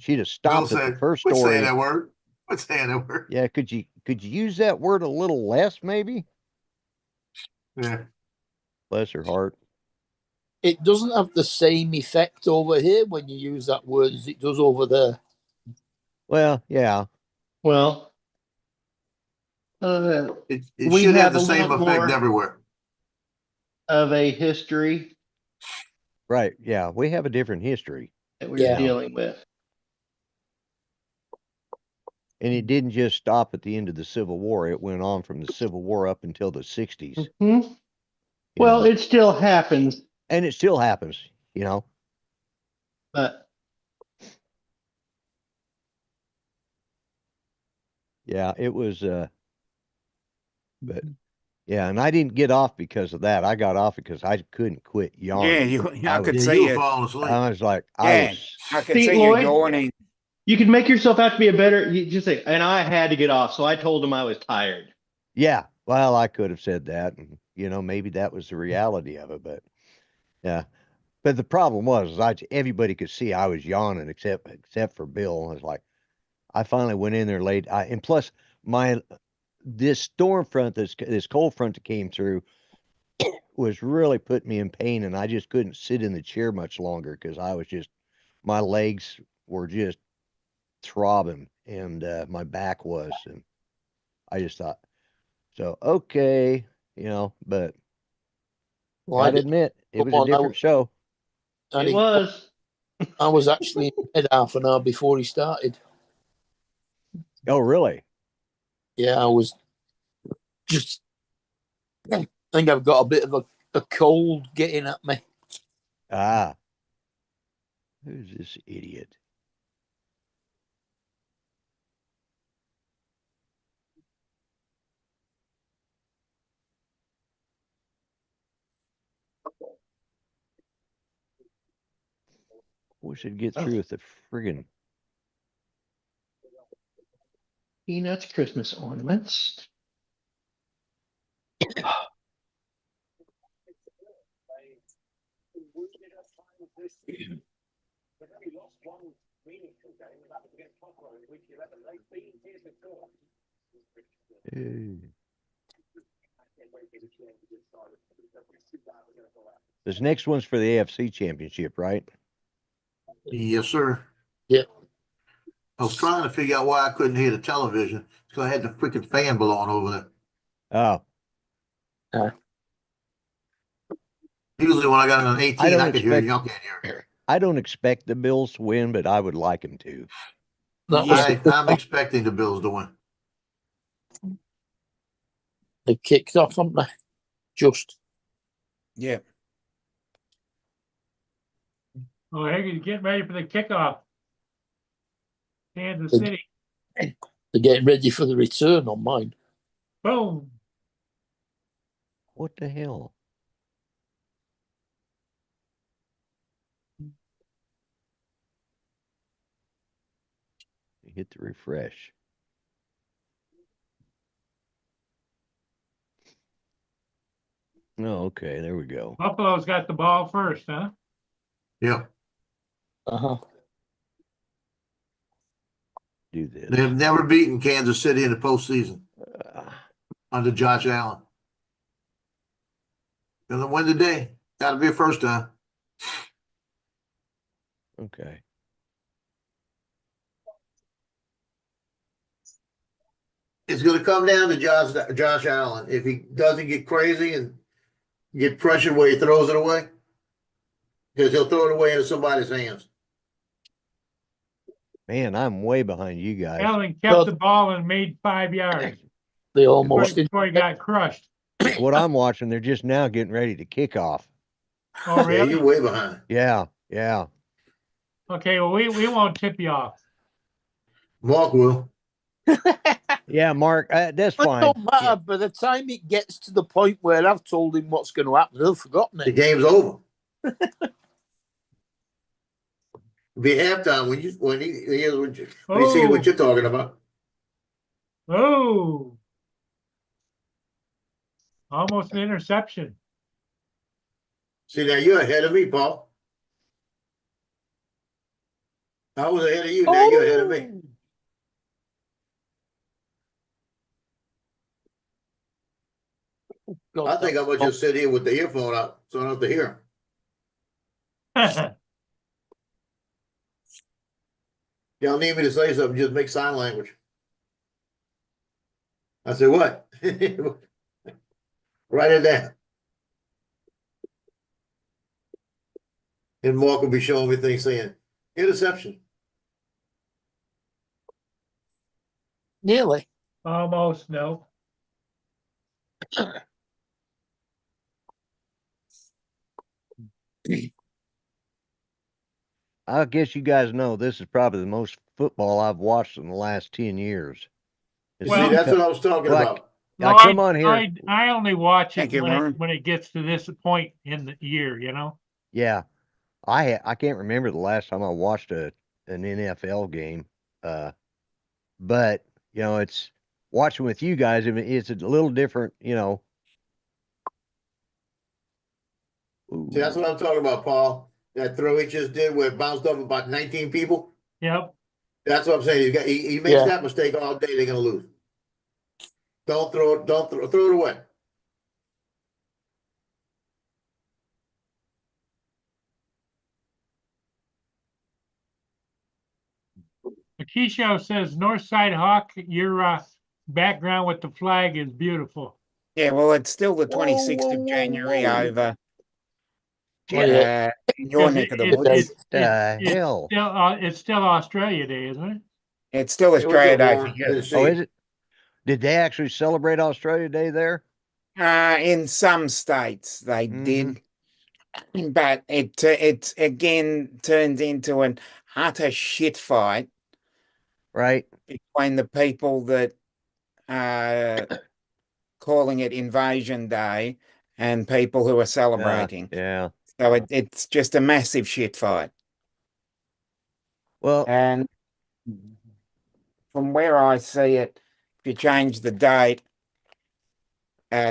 She'd have Bill stopped at the said, first quit saying story. that word. Quit saying that word. Yeah, could you use that word a little less, maybe? Yeah. Bless her heart. It doesn't have the same effect over here when you use that word as it does over there. Well, yeah, Well, It We should have have the a same lot effect more- everywhere. of a history right. Yeah, we have a different history, that we're Yeah. dealing with. and it didn't just stop at the end of the Civil War. It went on from the Civil War up until the 60s. Mhm. you Well, know, it still happens, and it still happens, you know. but Yeah, it was but yeah, and I didn't get off because of that. I got off because I couldn't quit yawning. I could Yeah, see you were it. falling asleep. I was like, Yeah, I could See, see you Lloyd? yawning. you can make yourself out to be a better. You just say, and I had to get off, so I told him I was tired. yeah, well, I could have said that, and you know, maybe that was the reality of it, but Yeah. But the problem was, everybody could see I was yawning except for Bill. I was like, I finally went in there late. And plus this storm front, this cold front that came through was really putting me in pain, and I just couldn't sit in the chair much longer because my legs were just throbbing, and my back was, and I just thought, so okay, but Well, I gotta did. admit, it was a Well, different show. I It was. was actually in bed half an hour before he started. Oh, really? Yeah, I was just. I think I've got a bit of a cold getting at me. Ah, who's this idiot? We should get through with the friggin' Peanuts Christmas ornaments. This next one's for the AFC Championship, right? Yes, sir. Yeah. I was trying to figure out why I couldn't hear the television because I had the freaking fan blowing over there. Oh, Usually when I got an 18, don't I could hear it. expect- Y'all can't hear it. I don't expect the Bills to win, but I would like them to. That was I'm expecting the Bills to win. they kicked off, haven't they? Just. Yeah. Oh, hey, getting ready for the kickoff. Kansas Good. City. They're getting ready for the return on mine. Boom. What the hell? Hit the refresh. Oh, okay, there we go. Buffalo's got the ball first, huh? Yeah. Uh-huh. Do this. They have never beaten Kansas City in the postseason Uh, under Josh Allen. Gonna win today. Gotta be a first time. okay. It's gonna come down to Josh Allen. If he doesn't get crazy and get pressure where he throws it away, because he'll throw it away into somebody's hands. Man, I'm way behind you guys. Allen kept the ball and made 5 yards They almost did. before he got crushed. What I'm watching, they're just now getting ready to kick off. Oh, Yeah, really? you're way behind. Yeah. Okay, well, we won't tip you off. Mark will. Yeah, Mark, that's It fine. don't matter. Yeah. By the time it gets to the point where I've told him what's going to happen, he'll have forgotten The it. game's over. Be halftime when he hears what you see what you're talking about. Oh. Almost an interception. See, now you're ahead of me, Paul. I was ahead of you. Now you're ahead of me. God, I think I'm gonna just sit here with the earphone out so I don't have to hear him. Y'all need me to say something, just make sign language. I said, what? Write it down. And Mark will be showing me things saying, interception. Nearly. Almost, no. I guess you guys know this is probably the most football I've watched in the last 10 years. See, that's what I was talking Like- about. I come on here. I only watch Thank it you, Ron. when it gets to this point in the year, you know? Yeah. I can't remember the last time I watched an NFL game. But, it's watching with you guys. I mean, it's a little different, See, that's Ooh. what I'm talking about, Paul. That throw he just did where it bounced off about 19 people. Yep. That's what I'm saying. He makes Yeah. that mistake all day, they're gonna lose. Don't throw it, throw it away. Makisho says Northside Hawk, your background with the flag is beautiful. Yeah, well, it's still the Whoa, 26th whoa, of whoa, January whoa. over Oh, yeah. in your Because neck of the woods. What the hell? It's still Australia Day, isn't it? It's still Hey, what's Australia up, Day for Warren? you. Good to see Oh, you. is it? Did they actually celebrate Australia Day there? In some states they did, but it again turned into an utter shit fight Right? between the people that are calling it Invasion Day and people who are celebrating. Yeah. So it's just a massive shit fight. Well, And from where I see it, if you change the date,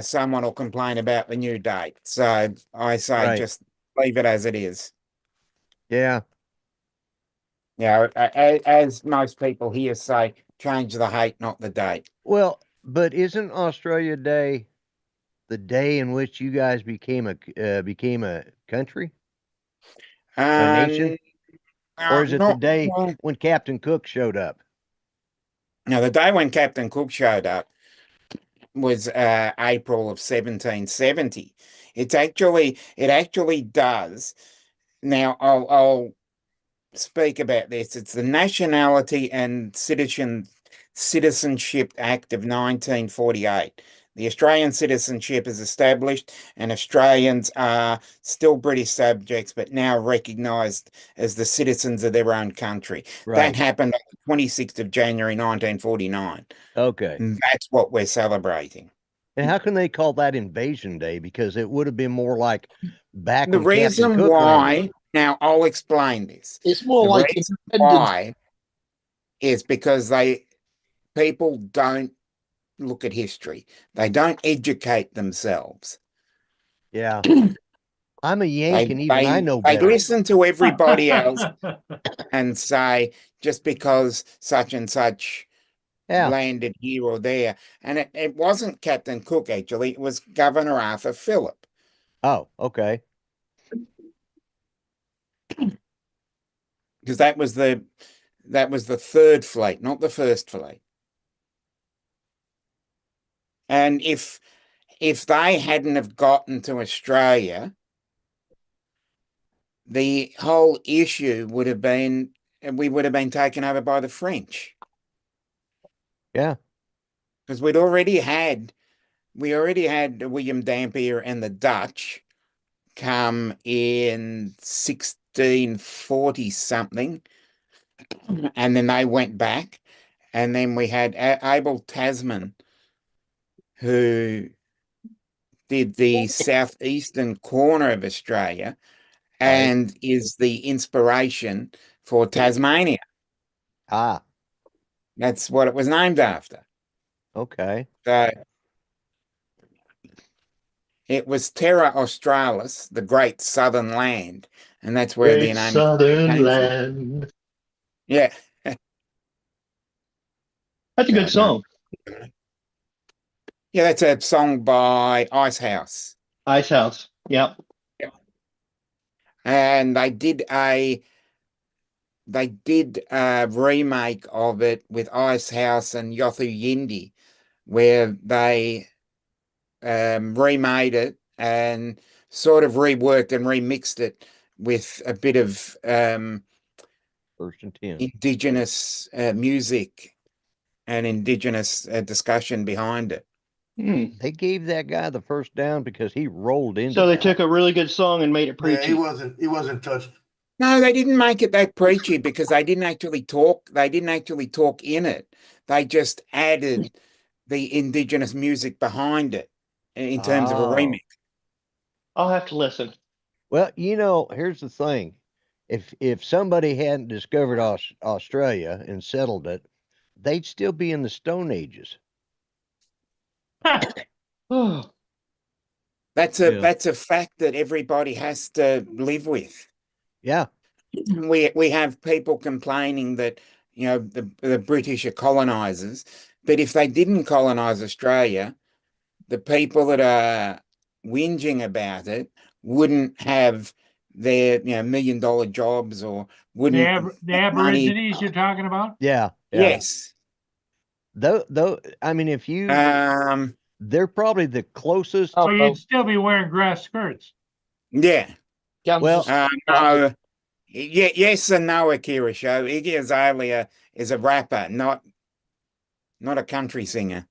someone will complain about the new date. So I say right. just leave it as it is. Yeah. You know, as most people here say, change the hate, not the date. Well, but isn't Australia Day the day in which you guys became a country, a nation, or is it the Not day well, when Captain Cook showed up? now the day when Captain Cook showed up was April of 1770. It actually does. Now I'll speak about this. It's the Nationality and Citizenship Act of 1948. The Australian citizenship is established, and Australians are still British subjects, but now recognised as the citizens of their own country. That Right. happened on the 26th of January 1949. Okay. And that's what we're celebrating. And how can they call that Invasion Day? Because it would have been more like back The when Captain reason Cook landed. why, now I'll explain this. It's more The like reason independence. why is because people don't look at history. They don't educate themselves. Yeah. I'm a Yank, They and even I know they better. listen to everybody else and say just because such and such Yeah. landed here or there. And it wasn't Captain Cook, actually, it was Governor Arthur Phillip. Oh, okay. Because that was the third fleet, not the first fleet. And if they hadn't have gotten to Australia, the whole issue would have been we would have been taken over by the French. Yeah. Because we already had William Dampier and the Dutch come in 1640 something, and then they went back, and then we had Abel Tasman, who did the southeastern corner of Australia and is the inspiration for Tasmania. Ah, That's what it was named after. okay. So it was Terra Australis, the great southern land, and that's where the Great name Southern came from. Land. Yeah. That's a good song. Yeah, that's a song by Icehouse. Icehouse. Yep. And they did a remake of it with Icehouse and Yothu Yindi, where they remade it and sort of reworked and remixed it with a bit of First and 10. indigenous music and indigenous discussion behind it. Hmm. They gave that guy the first down because he rolled into So they that. took a really good song and made it Yeah, preachy. he wasn't touched. No, they didn't make it that preachy because they didn't actually talk in it. They just added the indigenous music behind it in terms of a Oh. remix. I'll have to listen. Well, here's the thing. If somebody hadn't discovered Australia and settled it, they'd still be in the Stone Ages. Oh, Yeah. that's a fact that everybody has to live with. Yeah. We have people complaining that, you know, the British are colonizers, but if they didn't colonize Australia, the people that are whinging about it wouldn't have their, you know, $1 million jobs, or wouldn't The have money. Aborigines you're talking about? Yeah. Yes. Though, I mean, if you, they're probably the closest. Oh, So you'd still be wearing grass skirts. Yeah. Kansas. No. Yeah, yes and no, Akira Show. Iggy Azalea is a rapper, not a country singer.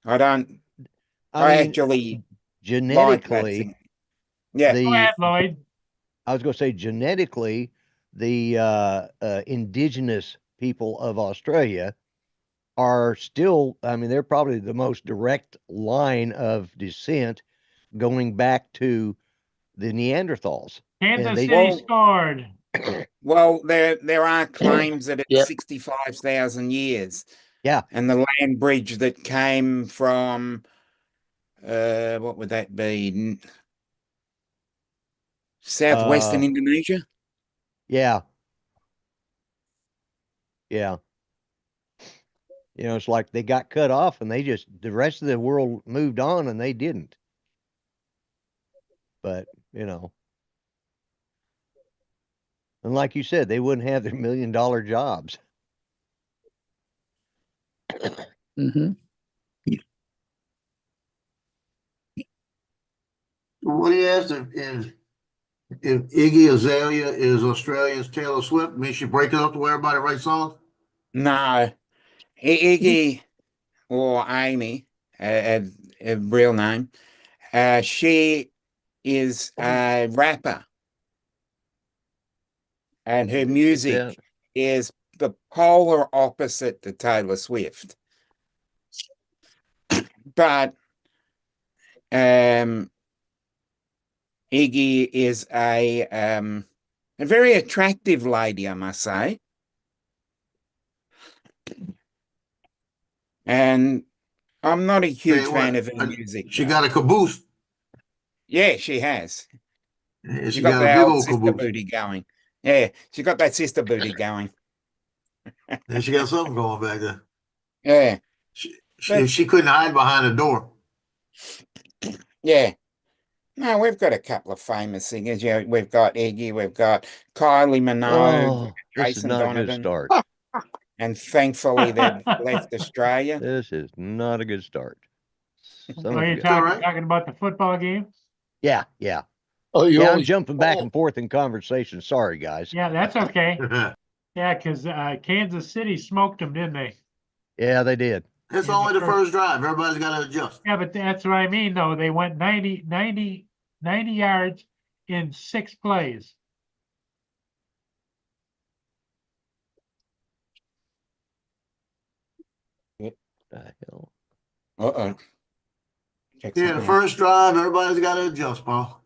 I don't. I mean, actually like that genetically, singer. Yeah. Go ahead, Lloyd. I was going to say genetically, the indigenous people of Australia are still, I mean, they're probably the most direct line of descent going back to the Neanderthals. Kansas they- City scored. Well, there are claims that it's Yep. 65,000 years. Yeah. And the land bridge that came from, what would that be? Southwestern Indonesia? Yeah. Yeah. You know, it's like they got cut off and the rest of the world moved on and they didn't. But, you know. And like you said, they wouldn't have their $1 million jobs. Mm-hmm. What he asked if Iggy Azalea is Australia's Taylor Swift, means she break it up to where everybody write songs? No. Iggy, or Amy, a real name, she is a rapper. And her music is the polar opposite to Taylor Swift. But Iggy is a very attractive lady, I must say. And I'm not a huge fan of her music. She got a caboose. Yeah, she has. Yeah, She got a that big old old sister caboose. booty going. Yeah, she got that sister booty going. And she got something going back there. Yeah. She couldn't hide behind a door. Yeah. No, we've got a couple of famous singers. Yeah, we've got Iggy, we've got Kylie Minogue, This is Jason not a good Donovan. start. And thankfully they've left Australia. This is not a good start. Are you talking about the football game? Yeah, yeah. Oh, I'm jumping back and forth in conversation. Sorry, guys. Yeah, that's okay. Yeah, because Kansas City smoked them, didn't they? Yeah, they did. It's only the first drive. Everybody's got to adjust. Yeah, but that's what I mean, though. They went 90 yards in 6 plays. What the hell? Uh-oh. Yeah, the first drive, everybody's got to adjust, Paul.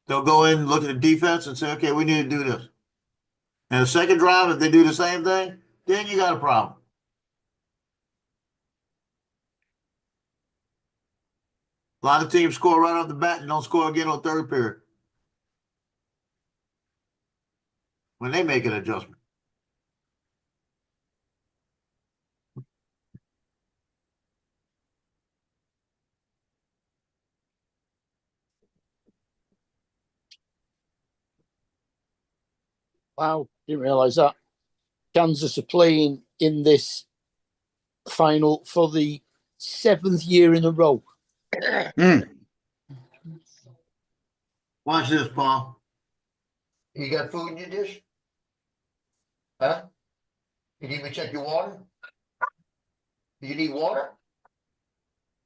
They'll go in, look at the defense, and say, okay, we need to do this. And the second drive, if they do the same thing, then you got a problem. A lot of teams score right off the bat and don't score again on third period when they make an adjustment. Wow, didn't realize that. Kansas are playing in this final for the 7th year in a row. Watch this, Paul. You got food in your dish? Huh? You need me to check your water? Do you need water?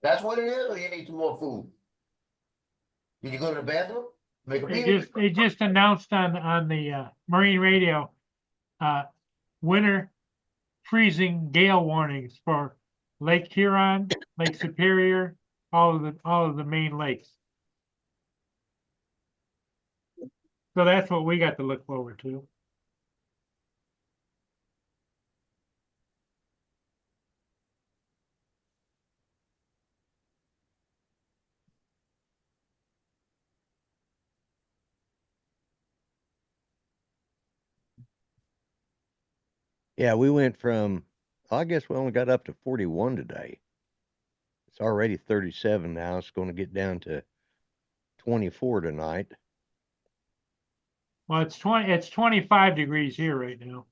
That's what it is, or you need some more food? Did you go to the bathroom? Make a pee? They just announced on the Marine radio winter freezing gale warnings for Lake Huron, Lake Superior, all of the main lakes. So that's what we got to look forward to. Yeah, we went from, I guess we only got up to 41 today. It's already 37 now. It's going to get down to 24 tonight. Well, it's 25 degrees here right now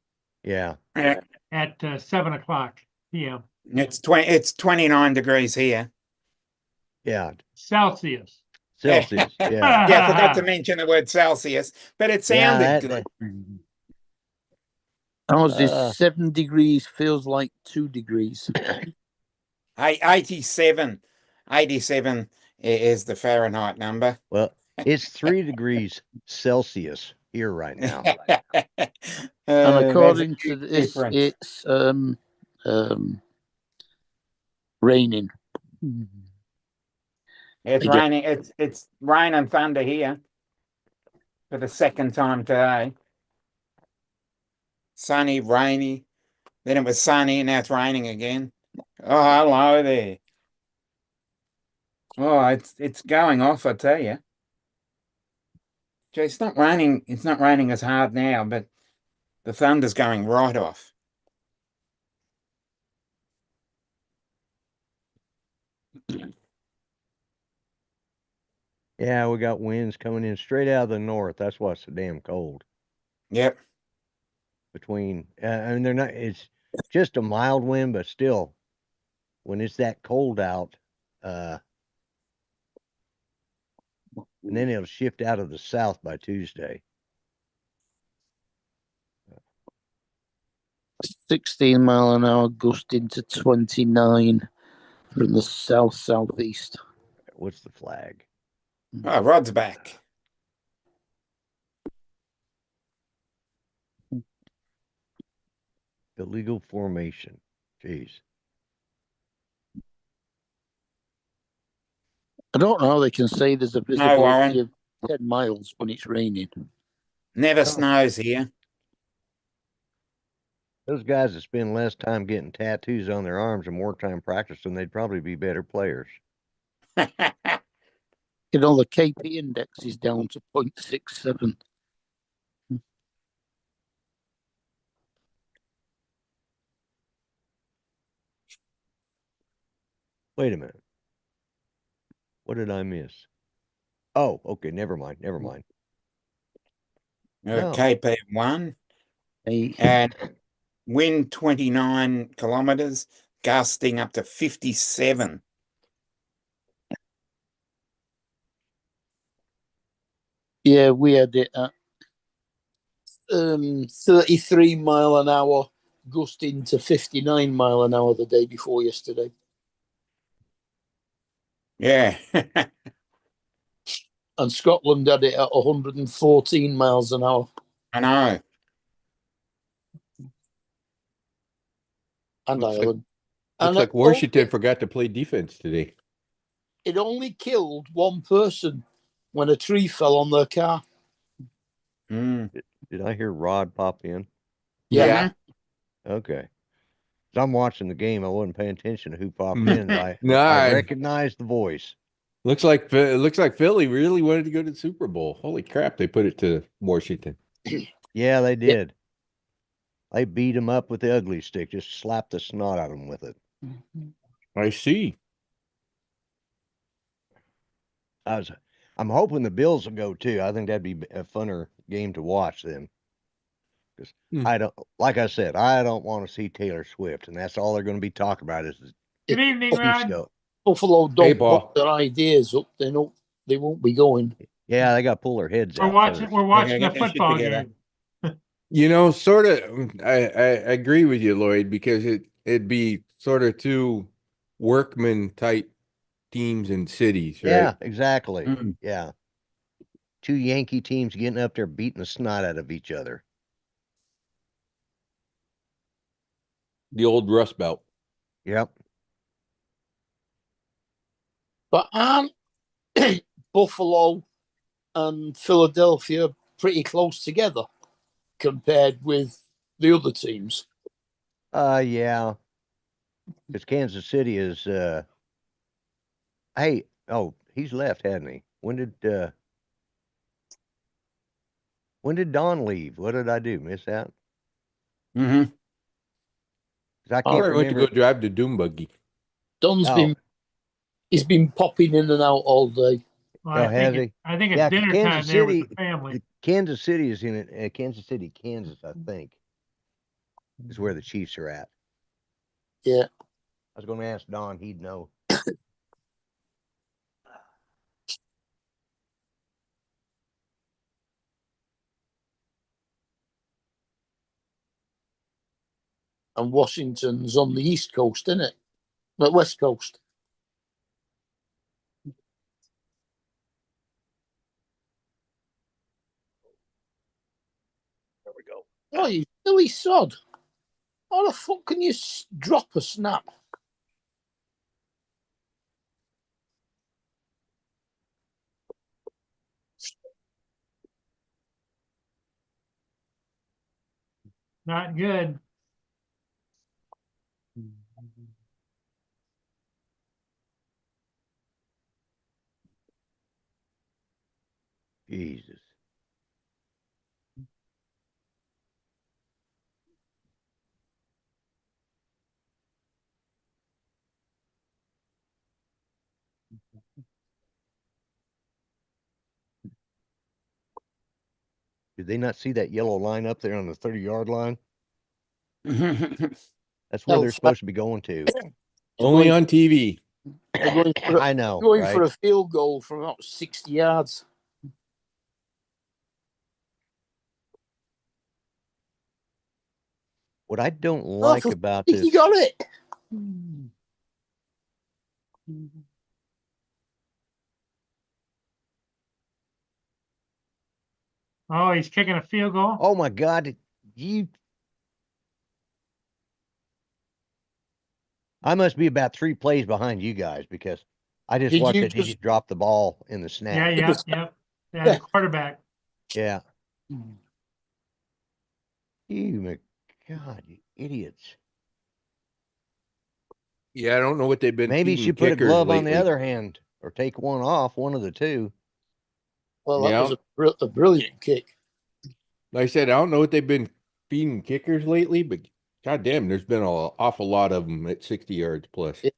Yeah. at 7 o'clock p.m. It's 29 degrees here. Yeah. Celsius. Celsius. Yeah. Yeah, I forgot to mention the word Celsius, but it sounded good. Ours is Uh, 7 degrees, feels like 2 degrees. 87 is the Fahrenheit number. Well, it's 3 degrees Celsius here right now. And There's a according to huge this, difference. it's raining. It's again. raining. It's rain and thunder here for the second time today. Sunny, rainy. Then it was sunny, now it's raining again. Oh, hello there. Oh, it's going off, I tell you. Gee, it's not raining. It's not raining as hard now, but the thunder's going right off. Yeah, we got winds coming in straight out of the north. That's why it's so damn cold. Yep. Between, I mean, they're not, it's just a mild wind, but still, when it's that cold out, and then it'll shift out of the south by Tuesday. 16 mile an hour gusting to 29 from the southeast. What's the flag? Oh, Rod's back. Illegal formation. Jeez. I don't know how they can say there's a visibility Warren. of 10 miles when it's raining. Never snows here. Those guys that spend less time getting tattoos on their arms and more time practicing, they'd probably be better players. You know, the KP index is down to 0.67. Wait a minute. What did I miss? Oh, okay. Never mind. Never mind. No. KP1 Hey, and wind 29 kilometers, gusting up to 57. yeah, we had it at 33 mile an hour, gusting to 59 mile an hour the day before yesterday. Yeah. And Scotland had it at 114 miles an hour. I know. And Looks like- Ireland. Looks And like Washington forgot to play defense today. it only killed one person when a tree fell on their car. Mm. Did I hear Rod pop in? Yeah. Okay. 'Cause I'm watching the game. I wasn't paying attention to who popped Mm. in. But No, I recognized the voice. looks like Philly really wanted to go to the Super Bowl. Holy crap! They put it to Washington. Yeah, they did. They beat him up with the ugly stick. Just slapped the snot out of him with it. I see. I'm hoping the Bills will go too. I think that'd be a funner game to watch then. Because I don't, like I said, I don't want to see Taylor Swift, and that's all they're going to be talking about is Good evening, Rod. Cisco. Buffalo don't Hey, Paul. put their ideas up. They won't be going. Yeah, they got to pull their heads We're out. watching. first. We're watching get the their shit football together. game. You know, sort of. I agree with you, Lloyd, because it'd be sort of two workman type teams and cities, right? Yeah, exactly. Mm. Yeah. Two Yankee teams getting up there beating the snot out of each other. The old Rust Belt. Yep. But aren't Buffalo and Philadelphia pretty close together compared with the other teams? Yeah. Because Kansas City is hey, oh, he's left, hadn't he? When did Don leave? What did I do? Miss out? Mm-hmm. 'Cause I Oh, can't I went to remember. go drive the Doom buggy. Don's Oh. he's been popping in and out all day. Well, Oh, I has think he? I think it's Yeah, 'cause dinner Kansas time there with City- the family. Kansas City is in it. Kansas City, Kansas, I think, is where the Chiefs are at. Yeah. I was going to ask Don; he'd know. And Washington's on the East Coast, isn't it? The West Coast. There we go. Oh, you silly sod. How the fuck can you drop a snap? Not good. Jesus. Did they not see that yellow line up there on the 30-yard line? That's where No, they're supposed to be going to. Only going- on TV. They're going for a, I know, going right? for a field goal from about 60 yards. What I don't like for about fuck's sake, this, You got it. Oh, he's kicking a field goal. oh my God, I must be about 3 plays behind you guys because I just Did watched you that he just- just dropped the ball in the Yeah, snap. yeah. The quarterback. Yeah. You, God, you idiots. Yeah, I don't know what they've been. Maybe you feeding should put a kickers glove on the lately. other hand or take one off, one of the two. Well, that Yeah. was a brilliant kick. Like I said, I don't know what they've been feeding kickers lately, but goddamn, there's been an awful lot of them at 60 yards plus. Yeah.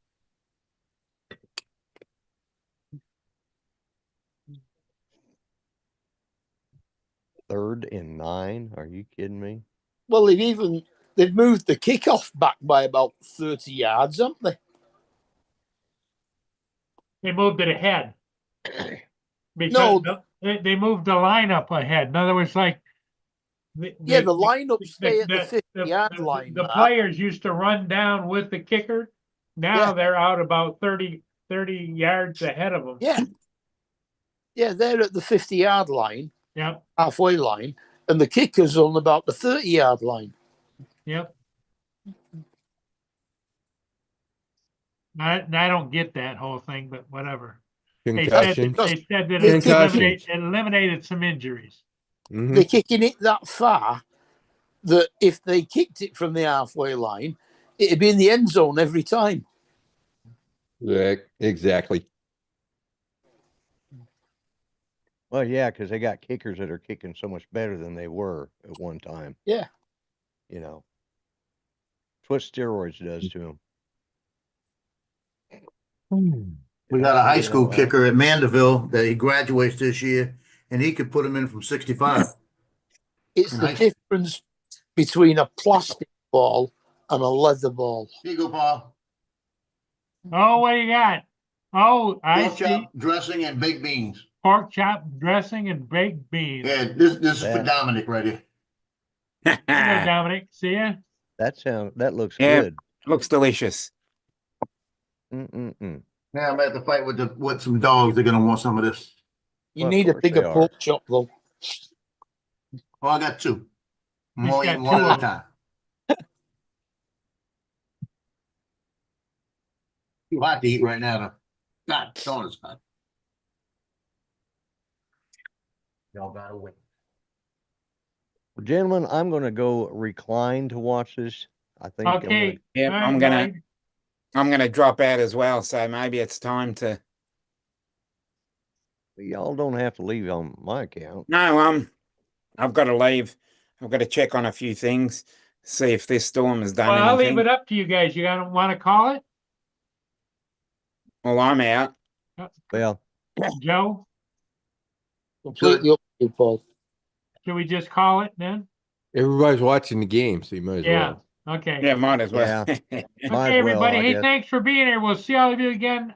Third and 9. Are you kidding me? Well, they've moved the kickoff back by about 30 yards, haven't they? They moved it ahead. Because No. they moved the lineup ahead. In other words, like The lineup stay at the 50-yard line. The Mark. players used to run down with the kicker. Now Yeah. they're out about 30 yards ahead of them. Yeah. Yeah, they're at the 50-yard line, Yep. halfway line, and the kicker's on about the 30-yard line. Yep. I don't get that whole thing, but whatever. Concussions. They said that Concussions. it eliminated some injuries. Mhm. They're kicking it that far that if they kicked it from the halfway line, it'd be in the end zone every time. Yeah, exactly. Well, yeah, because they got kickers that are kicking so much better than they were at one time. Yeah. You know, it's what steroids does to them. We got a high school kicker at Mandeville that he graduates this year, and he could put him in from 65. It's the Nice. difference between a plastic ball and a leather ball. Here you go, Paul. Oh, what do you got? Oh, I Pork see. chop, dressing, and baked beans. Pork chop, dressing, and baked beans. Yeah, this is for Yeah. Dominic right here. Hello, Dominic. See ya. That looks Yeah. good. Looks delicious. Mm-mm-mm. Now I'm gonna have to fight with some dogs. They're gonna want some of this. You Well, of need a course bigger they are. pork chop, though. Oh, I got two. I'm He's only got eating two one of at a them. time. Too hot to eat right now, though. God, darn, it's hot. Y'all gotta wait. Well, gentlemen, I'm going to go recline to watch this. I think I'm Okay. gonna, Yeah, All right, I'm gonna Lloyd. drop out as well. So maybe it's time to. y'all don't have to leave on my account. No, I've got to leave. I've got to check on a few things. see if this storm has done Well, I'll leave anything. it up to you guys. You don't want to call it? Well, I'm out. Well, Joe, Completely up to you, Paul. should we just call it then? Everybody's watching the game, so you might as Yeah, well. okay. Yeah, might as well. Might as Okay, well, everybody. I Hey, guess. thanks for being here. We'll see all of you again,